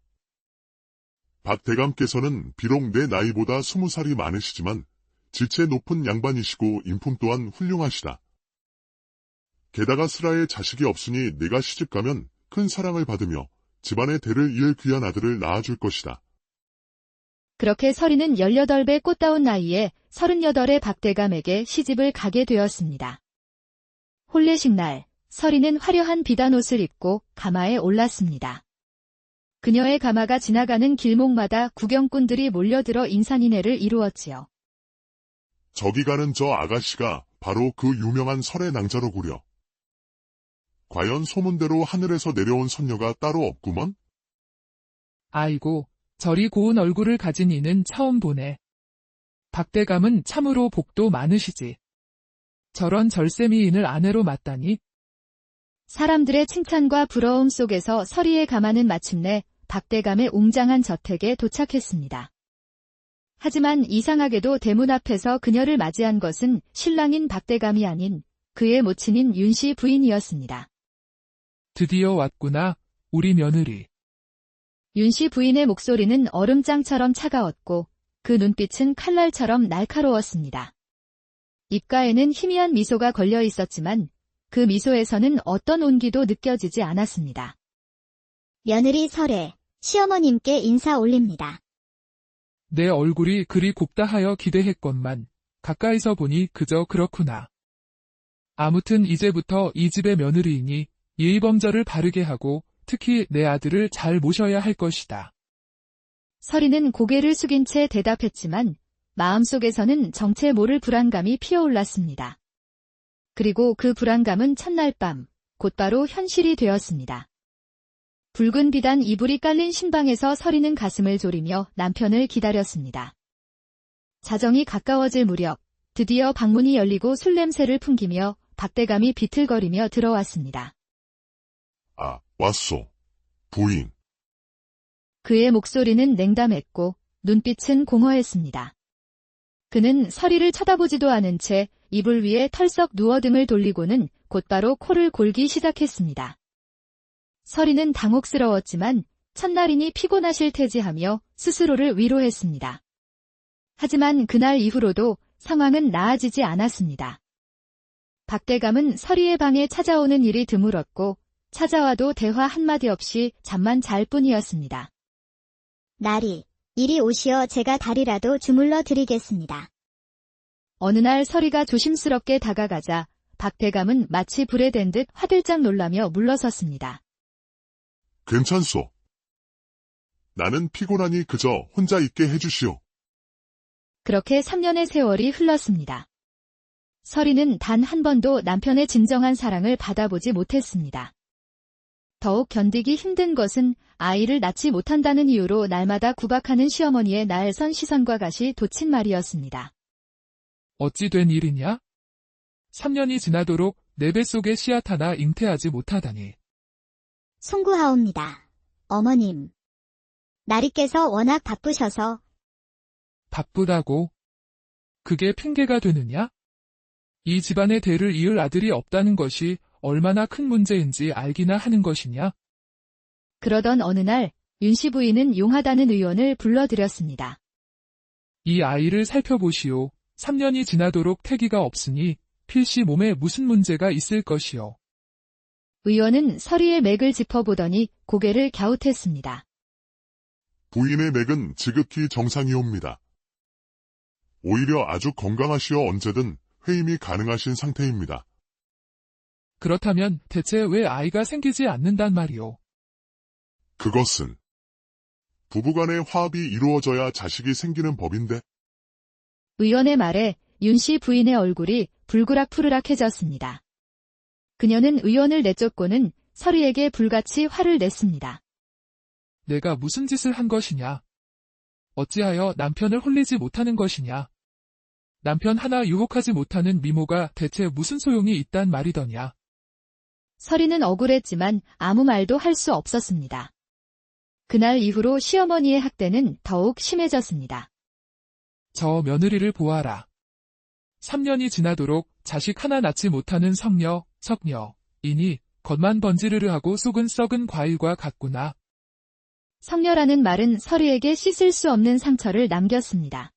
박 대감께서는 비록 내 나이보다 20살이 많으시지만 질체 높은 양반이시고 인품 또한 훌륭하시다. 게다가 슬아에 자식이 없으니 내가 시집가면 큰 사랑을 받으며 집안의 대를 이을 귀한 아들을 낳아줄 것이다. 그렇게 서리는 18배 꽃다운 나이에 38의 박대감에게 시집을 가게 되었습니다. 혼례식 날, 서리는 화려한 비단 옷을 입고 가마에 올랐습니다. 그녀의 가마가 지나가는 길목마다 구경꾼들이 몰려들어 인산인해를 이루었지요. 저기 가는 저 아가씨가 바로 그 유명한 설의 낭자로구려. 과연 소문대로 하늘에서 내려온 선녀가 따로 없구먼? 아이고, 저리 고운 얼굴을 가진 이는 처음 보네. 박대감은 참으로 복도 많으시지. 저런 절세미인을 아내로 맞다니. 사람들의 칭찬과 부러움 속에서 서리의 가마는 마침내 박대감의 웅장한 저택에 도착했습니다. 하지만 이상하게도 대문 앞에서 그녀를 맞이한 것은 신랑인 박대감이 아닌 그의 모친인 윤씨 부인이었습니다. 드디어 왔구나, 우리 며느리. 윤씨 부인의 목소리는 얼음장처럼 차가웠고 그 눈빛은 칼날처럼 날카로웠습니다. 입가에는 희미한 미소가 걸려 있었지만 그 미소에서는 어떤 온기도 느껴지지 않았습니다. 며느리 설에 시어머님께 인사 올립니다. 내 얼굴이 그리 곱다 하여 기대했건만 가까이서 보니 그저 그렇구나. 아무튼 이제부터 이 집의 며느리이니 예의범절을 바르게 하고 특히 내 아들을 잘 모셔야 할 것이다. 서리는 고개를 숙인 채 대답했지만 마음속에서는 정체 모를 불안감이 피어올랐습니다. 그리고 그 불안감은 첫날 밤 곧바로 현실이 되었습니다. 붉은 비단 이불이 깔린 신방에서 서리는 가슴을 졸이며 남편을 기다렸습니다. 자정이 가까워질 무렵 드디어 방문이 열리고 술 냄새를 풍기며 박대감이 비틀거리며 들어왔습니다. 아, 왔소. 부인. 그의 목소리는 냉담했고 눈빛은 공허했습니다. 그는 서리를 쳐다보지도 않은 채 이불 위에 털썩 누워 등을 돌리고는 곧바로 코를 골기 시작했습니다. 서리는 당혹스러웠지만 첫날이니 피곤하실 테지 하며 스스로를 위로했습니다. 하지만 그날 이후로도 상황은 나아지지 않았습니다. 박대감은 서리의 방에 찾아오는 일이 드물었고 찾아와도 대화 한마디 없이 잠만 잘 뿐이었습니다. 나리, 이리 오시어 제가 다리라도 주물러 드리겠습니다. 어느 날 서리가 조심스럽게 다가가자 박대감은 마치 불에 댄 듯 화들짝 놀라며 물러섰습니다. 괜찮소. 나는 피곤하니 그저 혼자 있게 해주시오. 그렇게 3년의 세월이 흘렀습니다. 서리는 단 한 번도 남편의 진정한 사랑을 받아보지 못했습니다. 더욱 견디기 힘든 것은 아이를 낳지 못한다는 이유로 날마다 구박하는 시어머니의 날선 시선과 같이 돋친 말이었습니다. 어찌 된 일이냐? 3년이 지나도록 내 뱃속에 씨앗 하나 잉태하지 못하다니. 송구하옵니다. 어머님. 나리께서 워낙 바쁘셔서. 바쁘다고? 그게 핑계가 되느냐? 이 집안의 대를 이을 아들이 없다는 것이 얼마나 큰 문제인지 알기나 하는 것이냐? 그러던 어느 날 윤씨 부인은 용하다는 의원을 불러들였습니다. 이 아이를 살펴보시오. 3년이 지나도록 태기가 없으니 필시 몸에 무슨 문제가 있을 것이오. 의원은 서리의 맥을 짚어보더니 고개를 갸웃했습니다. 부인의 맥은 지극히 정상이옵니다. 오히려 아주 건강하시어 언제든 회임이 가능하신 상태입니다. 그렇다면 대체 왜 아이가 생기지 않는단 말이오? 그것은 부부간의 화합이 이루어져야 자식이 생기는 법인데. 의원의 말에 윤씨 부인의 얼굴이 불그락푸르락해졌습니다. 그녀는 의원을 내쫓고는 서리에게 불같이 화를 냈습니다. 내가 무슨 짓을 한 것이냐? 어찌하여 남편을 홀리지 못하는 것이냐? 남편 하나 유혹하지 못하는 미모가 대체 무슨 소용이 있단 말이더냐? 서리는 억울했지만 아무 말도 할 수 없었습니다. 그날 이후로 시어머니의 학대는 더욱 심해졌습니다. 저 며느리를 보아라. 3년이 지나도록 자식 하나 낳지 못하는 석녀, 척녀이니 겉만 번지르르하고 속은 썩은 과일과 같구나. 성녀라는 말은 서리에게 씻을 수 없는 상처를 남겼습니다.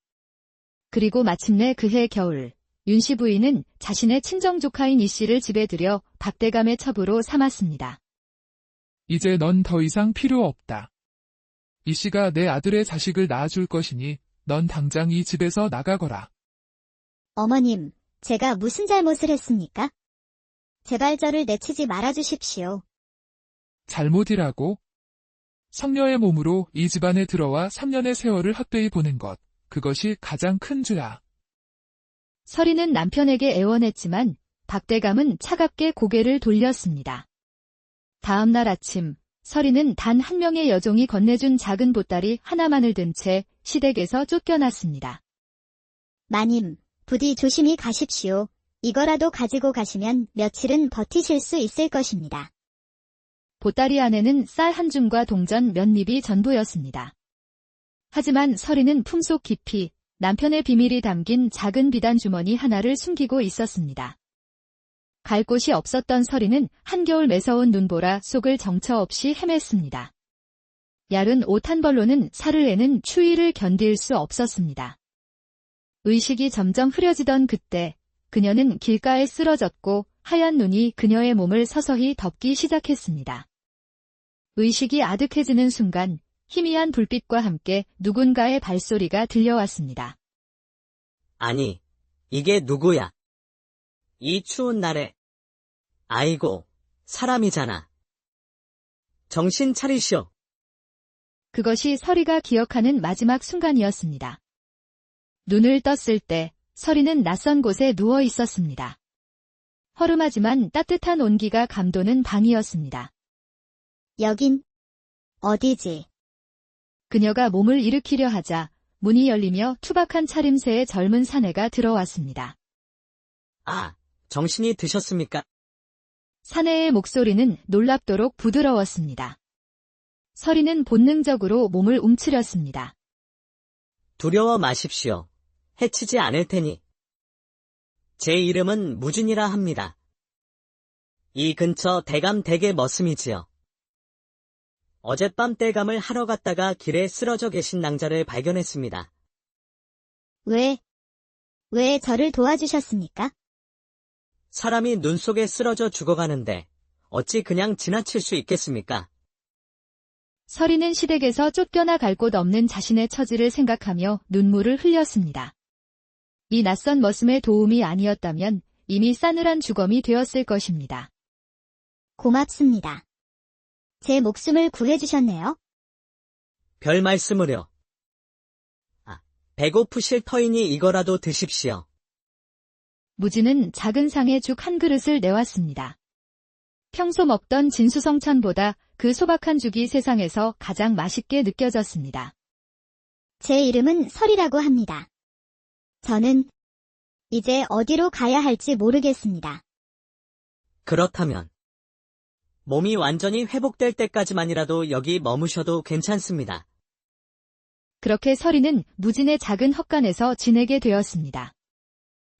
그리고 마침내 그해 겨울, 윤씨 부인은 자신의 친정조카인 이씨를 집에 들여 박대감의 첩으로 삼았습니다. 이제 넌 더 이상 필요 없다. 이씨가 내 아들의 자식을 낳아줄 것이니 넌 당장 이 집에서 나가거라. 어머님, 제가 무슨 잘못을 했습니까? 제발 저를 내치지 말아주십시오. 잘못이라고? 성녀의 몸으로 이 집안에 들어와 3년의 세월을 헛되이 보낸 것, 그것이 가장 큰 죄야. 서리는 남편에게 애원했지만 박대감은 차갑게 고개를 돌렸습니다. 다음 날 아침, 서리는 단 한 명의 여종이 건네준 작은 보따리 하나만을 든 채 시댁에서 쫓겨났습니다. 마님, 부디 조심히 가십시오. 이거라도 가지고 가시면 며칠은 버티실 수 있을 것입니다. 보따리 안에는 쌀 한 줌과 동전 몇 잎이 전부였습니다. 하지만 서리는 품속 깊이 남편의 비밀이 담긴 작은 비단 주머니 하나를 숨기고 있었습니다. 갈 곳이 없었던 서리는 한겨울 매서운 눈보라 속을 정처 없이 헤맸습니다. 얇은 옷 한 벌로는 살을 내는 추위를 견딜 수 없었습니다. 의식이 점점 흐려지던 그때 그녀는 길가에 쓰러졌고 하얀 눈이 그녀의 몸을 서서히 덮기 시작했습니다. 의식이 아득해지는 순간 희미한 불빛과 함께 누군가의 발소리가 들려왔습니다. 아니, 이게 누구야? 이 추운 날에. 아이고, 사람이잖아. 정신 차리시오. 그것이 서리가 기억하는 마지막 순간이었습니다. 눈을 떴을 때 서리는 낯선 곳에 누워 있었습니다. 허름하지만 따뜻한 온기가 감도는 방이었습니다. 여긴 어디지? 그녀가 몸을 일으키려 하자 문이 열리며 투박한 차림새의 젊은 사내가 들어왔습니다. 아, 정신이 드셨습니까? 사내의 목소리는 놀랍도록 부드러웠습니다. 서리는 본능적으로 몸을 움츠렸습니다. 두려워 마십시오. 해치지 않을 테니. 제 이름은 무진이라 합니다. 이 근처 대감 댁의 머슴이지요. 어젯밤 떼감을 하러 갔다가 길에 쓰러져 계신 낭자를 발견했습니다. 왜 저를 도와주셨습니까? 사람이 눈 속에 쓰러져 죽어가는데 어찌 그냥 지나칠 수 있겠습니까? 서리는 시댁에서 쫓겨나 갈 곳 없는 자신의 처지를 생각하며 눈물을 흘렸습니다. 이 낯선 머슴의 도움이 아니었다면 이미 싸늘한 주검이 되었을 것입니다. 고맙습니다. 제 목숨을 구해주셨네요. 별 말씀을요. 배고프실 터이니 이거라도 드십시오. 무진은 작은 상에 죽 한 그릇을 내왔습니다. 평소 먹던 진수성찬보다 그 소박한 죽이 세상에서 가장 맛있게 느껴졌습니다. 제 이름은 설이라고 합니다. 저는 이제 어디로 가야 할지 모르겠습니다. 그렇다면 몸이 완전히 회복될 때까지만이라도 여기 머무셔도 괜찮습니다. 그렇게 서리는 무진의 작은 헛간에서 지내게 되었습니다.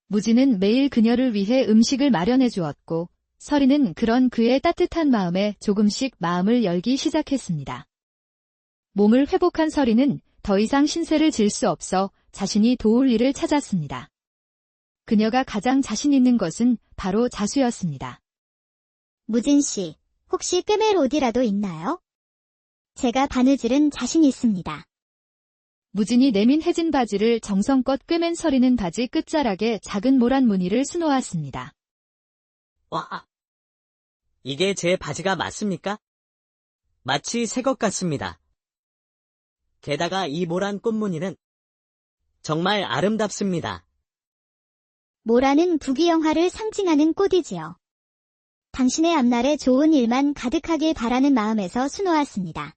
무진은 매일 그녀를 위해 음식을 마련해 주었고 서리는 그런 그의 따뜻한 마음에 조금씩 마음을 열기 시작했습니다. 몸을 회복한 서리는 더 이상 신세를 질 수 없어 자신이 도울 일을 찾았습니다. 그녀가 가장 자신 있는 것은 바로 자수였습니다. 무진 씨, 혹시 꿰맬 옷이라도 있나요? 제가 바느질은 자신 있습니다. 무진이 내민 해진 바지를 정성껏 꿰맨 서리는 바지 끝자락에 작은 모란 무늬를 수놓았습니다. 와, 이게 제 바지가 맞습니까? 마치 새 것 같습니다. 게다가 이 모란 꽃무늬는 정말 아름답습니다. 모라는 부귀영화를 상징하는 꽃이지요. 당신의 앞날에 좋은 일만 가득하길 바라는 마음에서 수놓았습니다.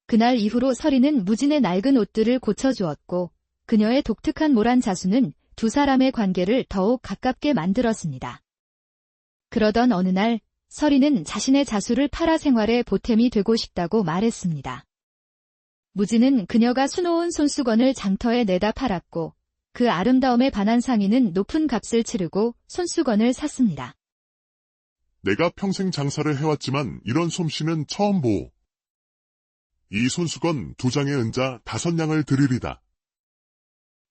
그날 이후로 서리는 무진의 낡은 옷들을 고쳐주었고 그녀의 독특한 모란 자수는 두 사람의 관계를 더욱 가깝게 만들었습니다. 그러던 어느 날 서리는 자신의 자수를 팔아 생활에 보탬이 되고 싶다고 말했습니다. 무진은 그녀가 수놓은 손수건을 장터에 내다 팔았고 그 아름다움에 반한 상인은 높은 값을 치르고 손수건을 샀습니다. 내가 평생 장사를 해왔지만 이런 솜씨는 처음 보오. 이 손수건 2장의 은자 5냥을 드리리다.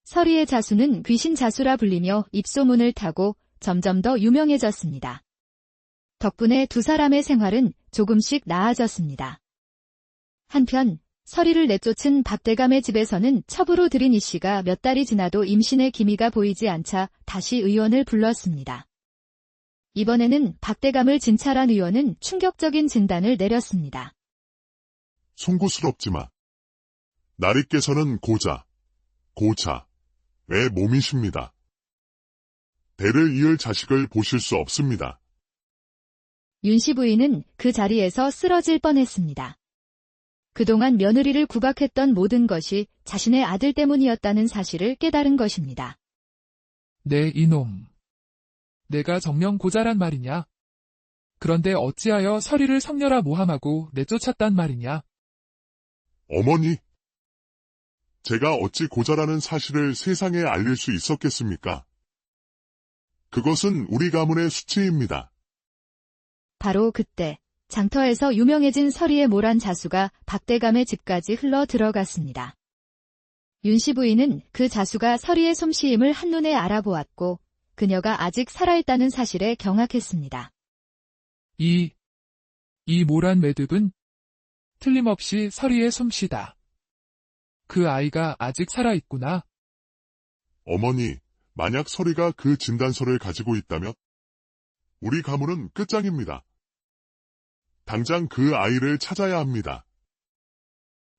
서리의 자수는 귀신 자수라 불리며 입소문을 타고 점점 더 유명해졌습니다. 덕분에 두 사람의 생활은 조금씩 나아졌습니다. 한편 서리를 내쫓은 박대감의 집에서는 첩으로 들인 이 씨가 몇 달이 지나도 임신의 기미가 보이지 않자 다시 의원을 불렀습니다. 이번에는 박대감을 진찰한 의원은 충격적인 진단을 내렸습니다. 송구스럽지 마. 나리께서는 고자, 고차의 몸이십니다. 대를 이을 자식을 보실 수 없습니다. 윤씨 부인은 그 자리에서 쓰러질 뻔했습니다. 그동안 며느리를 구박했던 모든 것이 자신의 아들 때문이었다는 사실을 깨달은 것입니다. 네 이놈. 내가 정녕 고자란 말이냐? 그런데 어찌하여 서리를 성녀라 모함하고 내쫓았단 말이냐? 어머니, 제가 어찌 고자라는 사실을 세상에 알릴 수 있었겠습니까? 그것은 우리 가문의 수치입니다. 바로 그때 장터에서 유명해진 서리의 모란 자수가 박대감의 집까지 흘러 들어갔습니다. 윤씨 부인은 그 자수가 서리의 솜씨임을 한눈에 알아보았고 그녀가 아직 살아있다는 사실에 경악했습니다. 이 모란 매듭은 틀림없이 서리의 솜씨다. 그 아이가 아직 살아있구나. 어머니, 만약 서리가 그 진단서를 가지고 있다면 우리 가문은 끝장입니다. 당장 그 아이를 찾아야 합니다.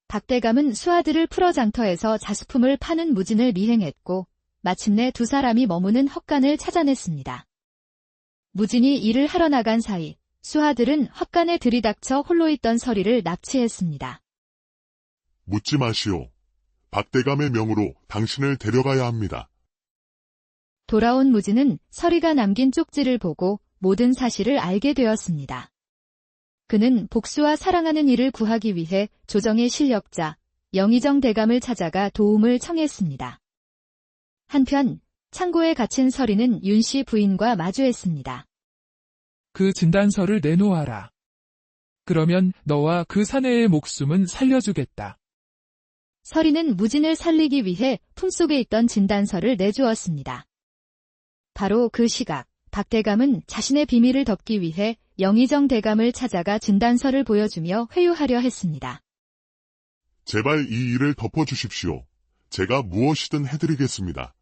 박대감은 수하들을 풀어 장터에서 자수품을 파는 무진을 미행했고 마침내 두 사람이 머무는 헛간을 찾아냈습니다. 무진이 일을 하러 나간 사이 수하들은 헛간에 들이닥쳐 홀로 있던 서리를 납치했습니다. 묻지 마시오. 박대감의 명으로 당신을 데려가야 합니다. 돌아온 무진은 서리가 남긴 쪽지를 보고 모든 사실을 알게 되었습니다. 그는 복수와 사랑하는 이를 구하기 위해 조정의 실력자 영의정 대감을 찾아가 도움을 청했습니다. 한편 창고에 갇힌 서리는 윤씨 부인과 마주했습니다. 그 진단서를 내놓아라. 그러면 너와 그 사내의 목숨은 살려주겠다. 서리는 무진을 살리기 위해 품속에 있던 진단서를 내주었습니다. 바로 그 시각 박대감은 자신의 비밀을 덮기 위해 영의정 대감을 찾아가 진단서를 보여주며 회유하려 했습니다. 제발 이 일을 덮어주십시오. 제가 무엇이든 해드리겠습니다.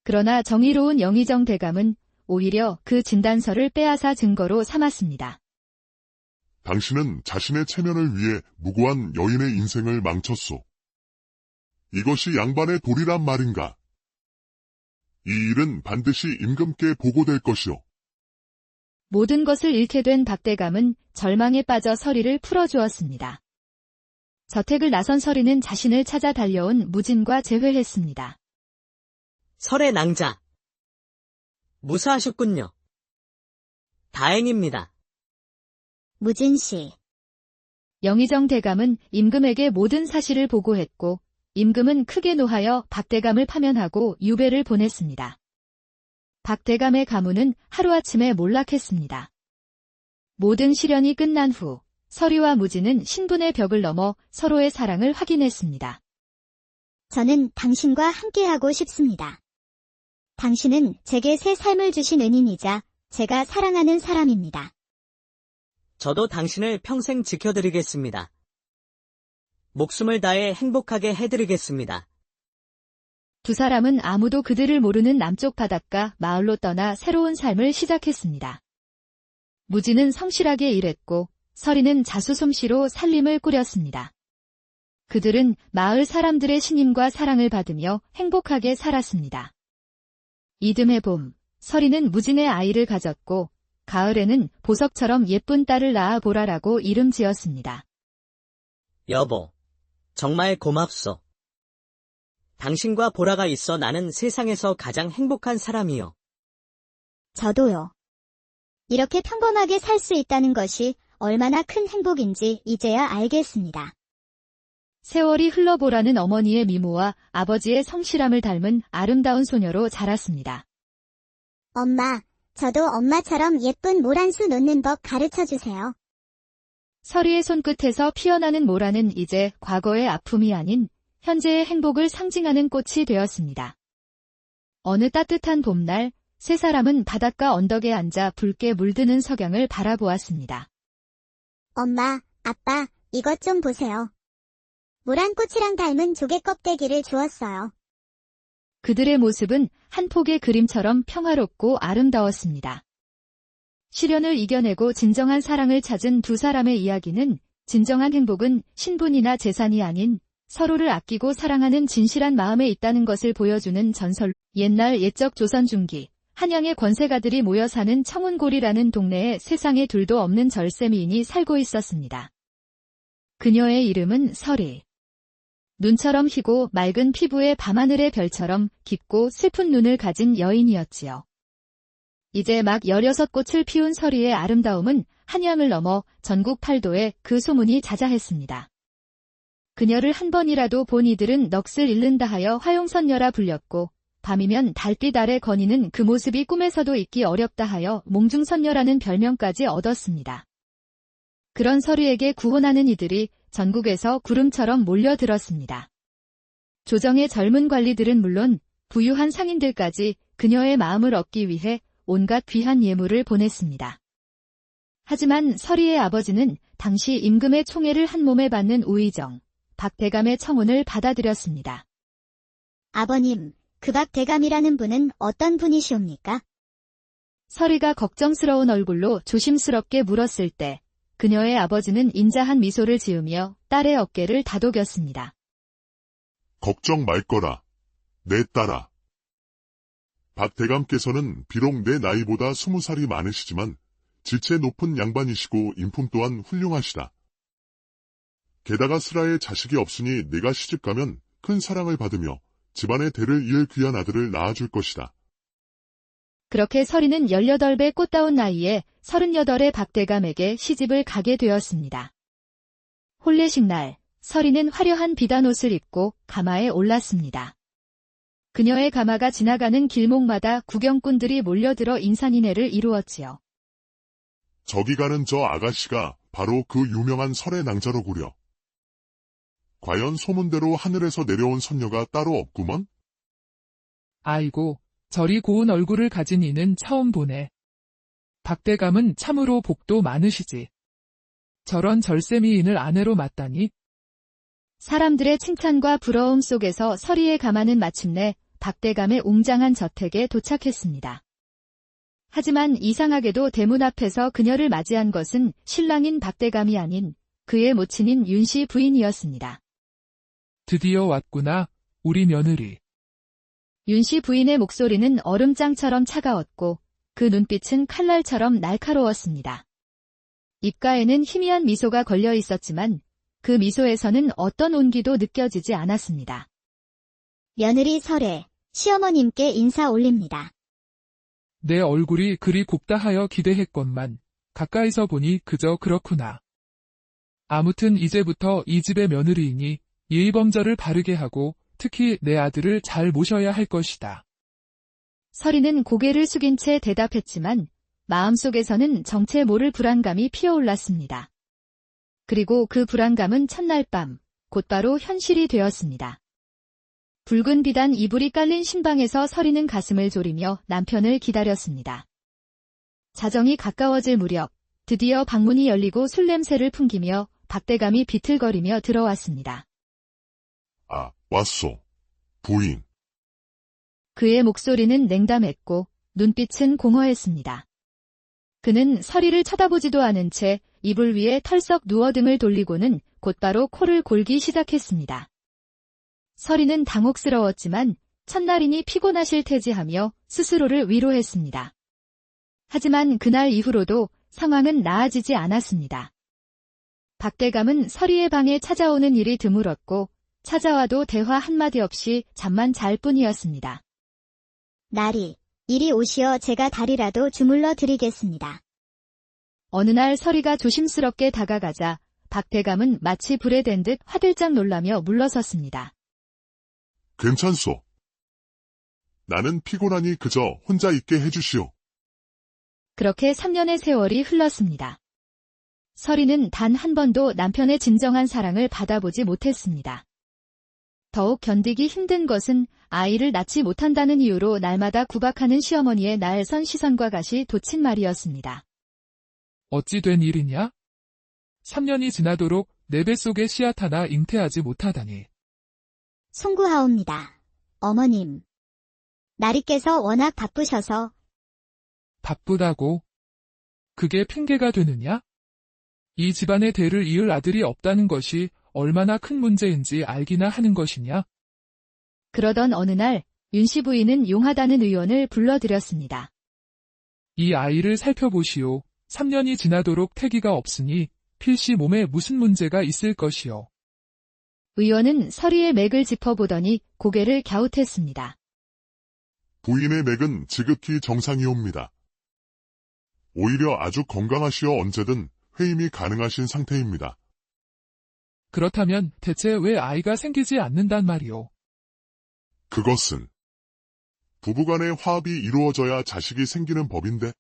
그러나 정의로운 영의정 대감은 오히려 그 진단서를 빼앗아 증거로 삼았습니다. 당신은 자신의 체면을 위해 무고한 여인의 인생을 망쳤소. 이것이 양반의 도리란 말인가? 이 일은 반드시 임금께 보고될 것이오. 모든 것을 잃게 된 박대감은 절망에 빠져 서리를 풀어주었습니다. 저택을 나선 서리는 자신을 찾아 달려온 무진과 재회했습니다. 설의 낭자. 무사하셨군요. 다행입니다. 무진씨, 영의정 대감은 임금에게 모든 사실을 보고했고 임금은 크게 노하여 박대감을 파면하고 유배를 보냈습니다. 박대감의 가문은 하루아침에 몰락했습니다. 모든 시련이 끝난 후 서리와 무진은 신분의 벽을 넘어 서로의 사랑을 확인했습니다. 저는 당신과 함께하고 싶습니다. 당신은 제게 새 삶을 주신 은인이자 제가 사랑하는 사람입니다. 저도 당신을 평생 지켜드리겠습니다. 목숨을 다해 행복하게 해드리겠습니다. 두 사람은 아무도 그들을 모르는 남쪽 바닷가 마을로 떠나 새로운 삶을 시작했습니다. 무진은 성실하게 일했고 서리는 자수 솜씨로 살림을 꾸렸습니다. 그들은 마을 사람들의 신임과 사랑을 받으며 행복하게 살았습니다. 이듬해 봄, 서리는 무진의 아이를 가졌고 가을에는 보석처럼 예쁜 딸을 낳아 보라라고 이름 지었습니다. 여보, 정말 고맙소. 당신과 보라가 있어 나는 세상에서 가장 행복한 사람이요. 저도요. 이렇게 평범하게 살 수 있다는 것이 얼마나 큰 행복인지 이제야 알겠습니다. 세월이 흘러보라는 어머니의 미모와 아버지의 성실함을 닮은 아름다운 소녀로 자랐습니다. 엄마, 저도 엄마처럼 예쁜 모란수 놓는 법 가르쳐 주세요. 서리의 손끝에서 피어나는 모라는 이제 과거의 아픔이 아닌 현재의 행복을 상징하는 꽃이 되었습니다. 어느 따뜻한 봄날, 세 사람은 바닷가 언덕에 앉아 붉게 물드는 석양을 바라보았습니다. 엄마, 아빠, 이것 좀 보세요. 모란 꽃이랑 닮은 조개 껍데기를 주었어요. 그들의 모습은 한 폭의 그림처럼 평화롭고 아름다웠습니다. 시련을 이겨내고 진정한 사랑을 찾은 두 사람의 이야기는 진정한 행복은 신분이나 재산이 아닌 서로를 아끼고 사랑하는 진실한 마음에 있다는 것을 보여주는 전설. 옛날 옛적 조선 중기, 한양의 권세가들이 모여 사는 청운골이라는 동네에 세상에 둘도 없는 절세미인이 살고 있었습니다. 그녀의 이름은 서리. 눈처럼 희고 맑은 피부에 밤하늘의 별처럼 깊고 슬픈 눈을 가진 여인이었지요. 이제 막 16꽃을 피운 서리의 아름다움은 한양을 넘어 전국 팔도에 그 소문이 자자했습니다. 그녀를 한 번이라도 본 이들은 넋을 잃는다 하여 화용선녀라 불렸고, 밤이면 달빛 아래 거니는 그 모습이 꿈에서도 잊기 어렵다 하여 몽중선녀라는 별명까지 얻었습니다. 그런 서리에게 구혼하는 이들이 전국에서 구름처럼 몰려들었습니다. 조정의 젊은 관리들은 물론 부유한 상인들까지 그녀의 마음을 얻기 위해 온갖 귀한 예물을 보냈습니다. 하지만 서리의 아버지는 당시 임금의 총애를 한 몸에 받는 우의정, 박대감의 청혼을 받아들였습니다. 아버님, 그 박대감이라는 분은 어떤 분이시옵니까? 서리가 걱정스러운 얼굴로 조심스럽게 물었을 때 그녀의 아버지는 인자한 미소를 지으며 딸의 어깨를 다독였습니다. 걱정 말 거라. 내 딸아. 박대감께서는 비록 내 나이보다 20살이 많으시지만 질체 높은 양반이시고 인품 또한 훌륭하시다. 게다가 슬아의 자식이 없으니 내가 시집가면 큰 사랑을 받으며 집안의 대를 이을 귀한 아들을 낳아줄 것이다. 그렇게 서리는 18배 꽃다운 나이에 38의 박대감에게 시집을 가게 되었습니다. 혼례식 날, 서리는 화려한 비단 옷을 입고 가마에 올랐습니다. 그녀의 가마가 지나가는 길목마다 구경꾼들이 몰려들어 인산인해를 이루었지요. 저기 가는 저 아가씨가 바로 그 유명한 설의 낭자로구려. 과연 소문대로 하늘에서 내려온 선녀가 따로 없구먼? 아이고, 저리 고운 얼굴을 가진 이는 처음 보네. 박대감은 참으로 복도 많으시지. 저런 절세미인을 아내로 맞다니. 사람들의 칭찬과 부러움 속에서 서리의 가마는 마침내 박대감의 웅장한 저택에 도착했습니다. 하지만 이상하게도 대문 앞에서 그녀를 맞이한 것은 신랑인 박대감이 아닌 그의 모친인 윤씨 부인이었습니다. 드디어 왔구나, 우리 며느리. 윤씨 부인의 목소리는 얼음장처럼 차가웠고 그 눈빛은 칼날처럼 날카로웠습니다. 입가에는 희미한 미소가 걸려 있었지만 그 미소에서는 어떤 온기도 느껴지지 않았습니다. 며느리 설에 시어머님께 인사 올립니다. 내 얼굴이 그리 곱다 하여 기대했건만 가까이서 보니 그저 그렇구나. 아무튼 이제부터 이 집의 며느리이니 예의범절을 바르게 하고 특히 내 아들을 잘 모셔야 할 것이다. 서리는 고개를 숙인 채 대답했지만 마음속에서는 정체 모를 불안감이 피어올랐습니다. 그리고 그 불안감은 첫날 밤 곧바로 현실이 되었습니다. 붉은 비단 이불이 깔린 신방에서 서리는 가슴을 졸이며 남편을 기다렸습니다. 자정이 가까워질 무렵 드디어 방문이 열리고 술 냄새를 풍기며 박대감이 비틀거리며 들어왔습니다. 아, 왔소. 부인. 그의 목소리는 냉담했고 눈빛은 공허했습니다. 그는 서리를 쳐다보지도 않은 채 이불 위에 털썩 누워 등을 돌리고는 곧바로 코를 골기 시작했습니다. 서리는 당혹스러웠지만 첫날이니 피곤하실 테지 하며 스스로를 위로했습니다. 하지만 그날 이후로도 상황은 나아지지 않았습니다. 박대감은 서리의 방에 찾아오는 일이 드물었고 찾아와도 대화 한마디 없이 잠만 잘 뿐이었습니다. 나리, 이리 오시어 제가 다리라도 주물러 드리겠습니다. 어느 날 서리가 조심스럽게 다가가자 박대감은 마치 불에 댄 듯 화들짝 놀라며 물러섰습니다. 괜찮소. 나는 피곤하니 그저 혼자 있게 해주시오. 그렇게 3년의 세월이 흘렀습니다. 서리는 단 한 번도 남편의 진정한 사랑을 받아보지 못했습니다. 더욱 견디기 힘든 것은 아이를 낳지 못한다는 이유로 날마다 구박하는 시어머니의 날선 시선과 같이 돋친 말이었습니다. 어찌 된 일이냐? 3년이 지나도록 내 뱃속에 씨앗 하나 잉태하지 못하다니. 송구하옵니다. 어머님. 나리께서 워낙 바쁘셔서 바쁘다고? 그게 핑계가 되느냐? 이 집안의 대를 이을 아들이 없다는 것이 얼마나 큰 문제인지 알기나 하는 것이냐? 그러던 어느 날 윤씨 부인은 용하다는 의원을 불러들였습니다. 이 아이를 살펴보시오. 3년이 지나도록 태기가 없으니 필시 몸에 무슨 문제가 있을 것이오. 의원은 서리의 맥을 짚어보더니 고개를 갸웃했습니다. 부인의 맥은 지극히 정상이옵니다. 오히려 아주 건강하시어 언제든 회임이 가능하신 상태입니다. 그렇다면 대체 왜 아이가 생기지 않는단 말이오? 그것은 부부간의 화합이 이루어져야 자식이 생기는 법인데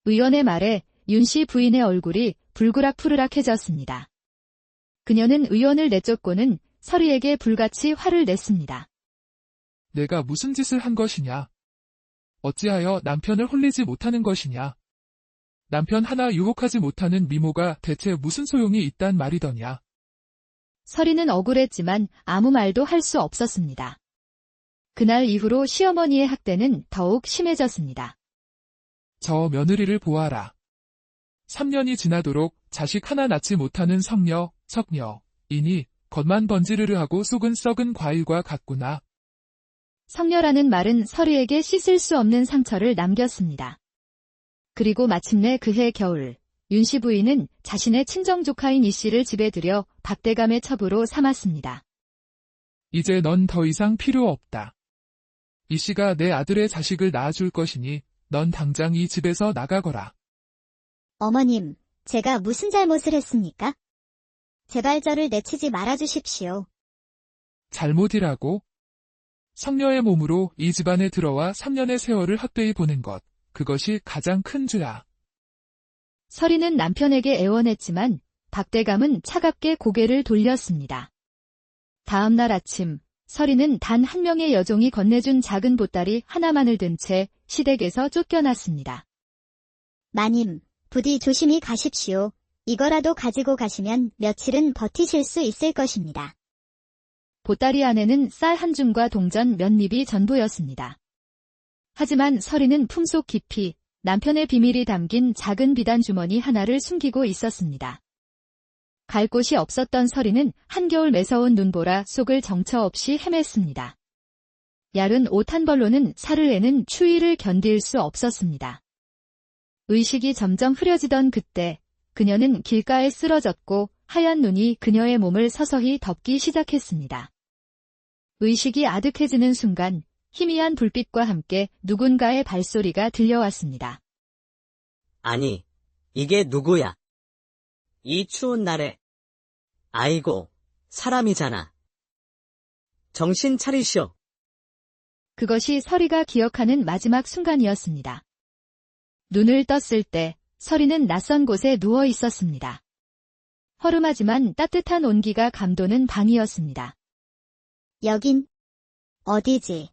의원의 말에 윤씨 부인의 얼굴이 불그락푸르락해졌습니다. 그녀는 의원을 내쫓고는 서리에게 불같이 화를 냈습니다. 내가 무슨 짓을 한 것이냐? 어찌하여 남편을 홀리지 못하는 것이냐? 남편 하나 유혹하지 못하는 미모가 대체 무슨 소용이 있단 말이더냐? 서리는 억울했지만 아무 말도 할 수 없었습니다. 그날 이후로 시어머니의 학대는 더욱 심해졌습니다. 저 며느리를 보아라. 3년이 지나도록 자식 하나 낳지 못하는 석녀이니 겉만 번지르르하고 속은 썩은 과일과 같구나. 성녀라는 말은 서리에게 씻을 수 없는 상처를 남겼습니다. 그리고 마침내 그해 겨울, 윤씨 부인은 자신의 친정조카인 이씨를 집에 들여 박대감의 첩으로 삼았습니다. 이제 넌 더 이상 필요 없다. 이씨가 내 아들의 자식을 낳아줄 것이니 넌 당장 이 집에서 나가거라. 어머님, 제가 무슨 잘못을 했습니까? 제발 저를 내치지 말아주십시오. 잘못이라고? 성녀의 몸으로 이 집안에 들어와 3년의 세월을 헛되이 보낸 것, 그것이 가장 큰 죄야. 서리는 남편에게 애원했지만 박대감은 차갑게 고개를 돌렸습니다. 다음 날 아침, 서리는 단 한 명의 여종이 건네준 작은 보따리 하나만을 든 채 시댁에서 쫓겨났습니다. 마님, 부디 조심히 가십시오. 이거라도 가지고 가시면 며칠은 버티실 수 있을 것입니다. 보따리 안에는 쌀 한 줌과 동전 몇 입이 전부였습니다. 하지만 서리는 품속 깊이 남편의 비밀이 담긴 작은 비단 주머니 하나를 숨기고 있었습니다. 갈 곳이 없었던 서리는 한겨울 매서운 눈보라 속을 정처 없이 헤맸습니다. 얇은 옷 한 벌로는 살을 내는 추위를 견딜 수 없었습니다. 의식이 점점 흐려지던 그때 그녀는 길가에 쓰러졌고 하얀 눈이 그녀의 몸을 서서히 덮기 시작했습니다. 의식이 아득해지는 순간 희미한 불빛과 함께 누군가의 발소리가 들려왔습니다. 아니, 이게 누구야? 이 추운 날에. 아이고, 사람이잖아. 정신 차리시오. 그것이 서리가 기억하는 마지막 순간이었습니다. 눈을 떴을 때 서리는 낯선 곳에 누워 있었습니다. 허름하지만 따뜻한 온기가 감도는 방이었습니다. 여긴 어디지?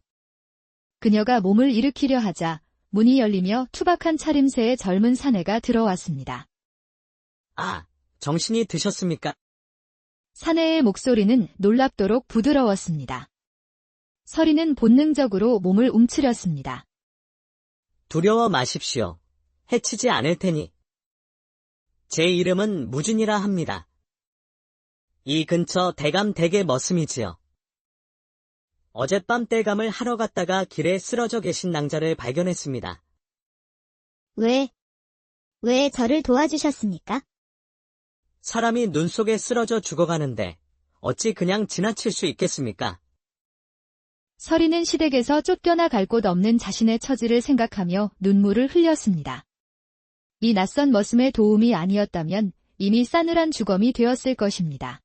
그녀가 몸을 일으키려 하자 문이 열리며 투박한 차림새의 젊은 사내가 들어왔습니다. 아, 정신이 드셨습니까? 사내의 목소리는 놀랍도록 부드러웠습니다. 서리는 본능적으로 몸을 움츠렸습니다. 두려워 마십시오. 해치지 않을 테니. 제 이름은 무준이라 합니다. 이 근처 대감 댁의 머슴이지요. 어젯밤 떼감을 하러 갔다가 길에 쓰러져 계신 낭자를 발견했습니다. 왜 저를 도와주셨습니까? 사람이 눈 속에 쓰러져 죽어가는데 어찌 그냥 지나칠 수 있겠습니까? 서리는 시댁에서 쫓겨나 갈 곳 없는 자신의 처지를 생각하며 눈물을 흘렸습니다. 이 낯선 머슴의 도움이 아니었다면 이미 싸늘한 주검이 되었을 것입니다.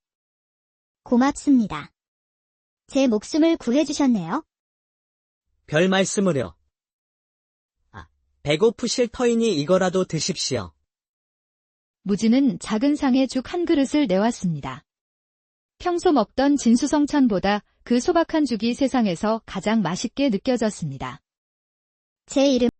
고맙습니다. 제 목숨을 구해주셨네요. 별 말씀을요. 배고프실 터이니 이거라도 드십시오. 무지는 작은 상에 죽 한 그릇을 내왔습니다. 평소 먹던 진수성찬보다 그 소박한 죽이 세상에서 가장 맛있게 느껴졌습니다. 제 이름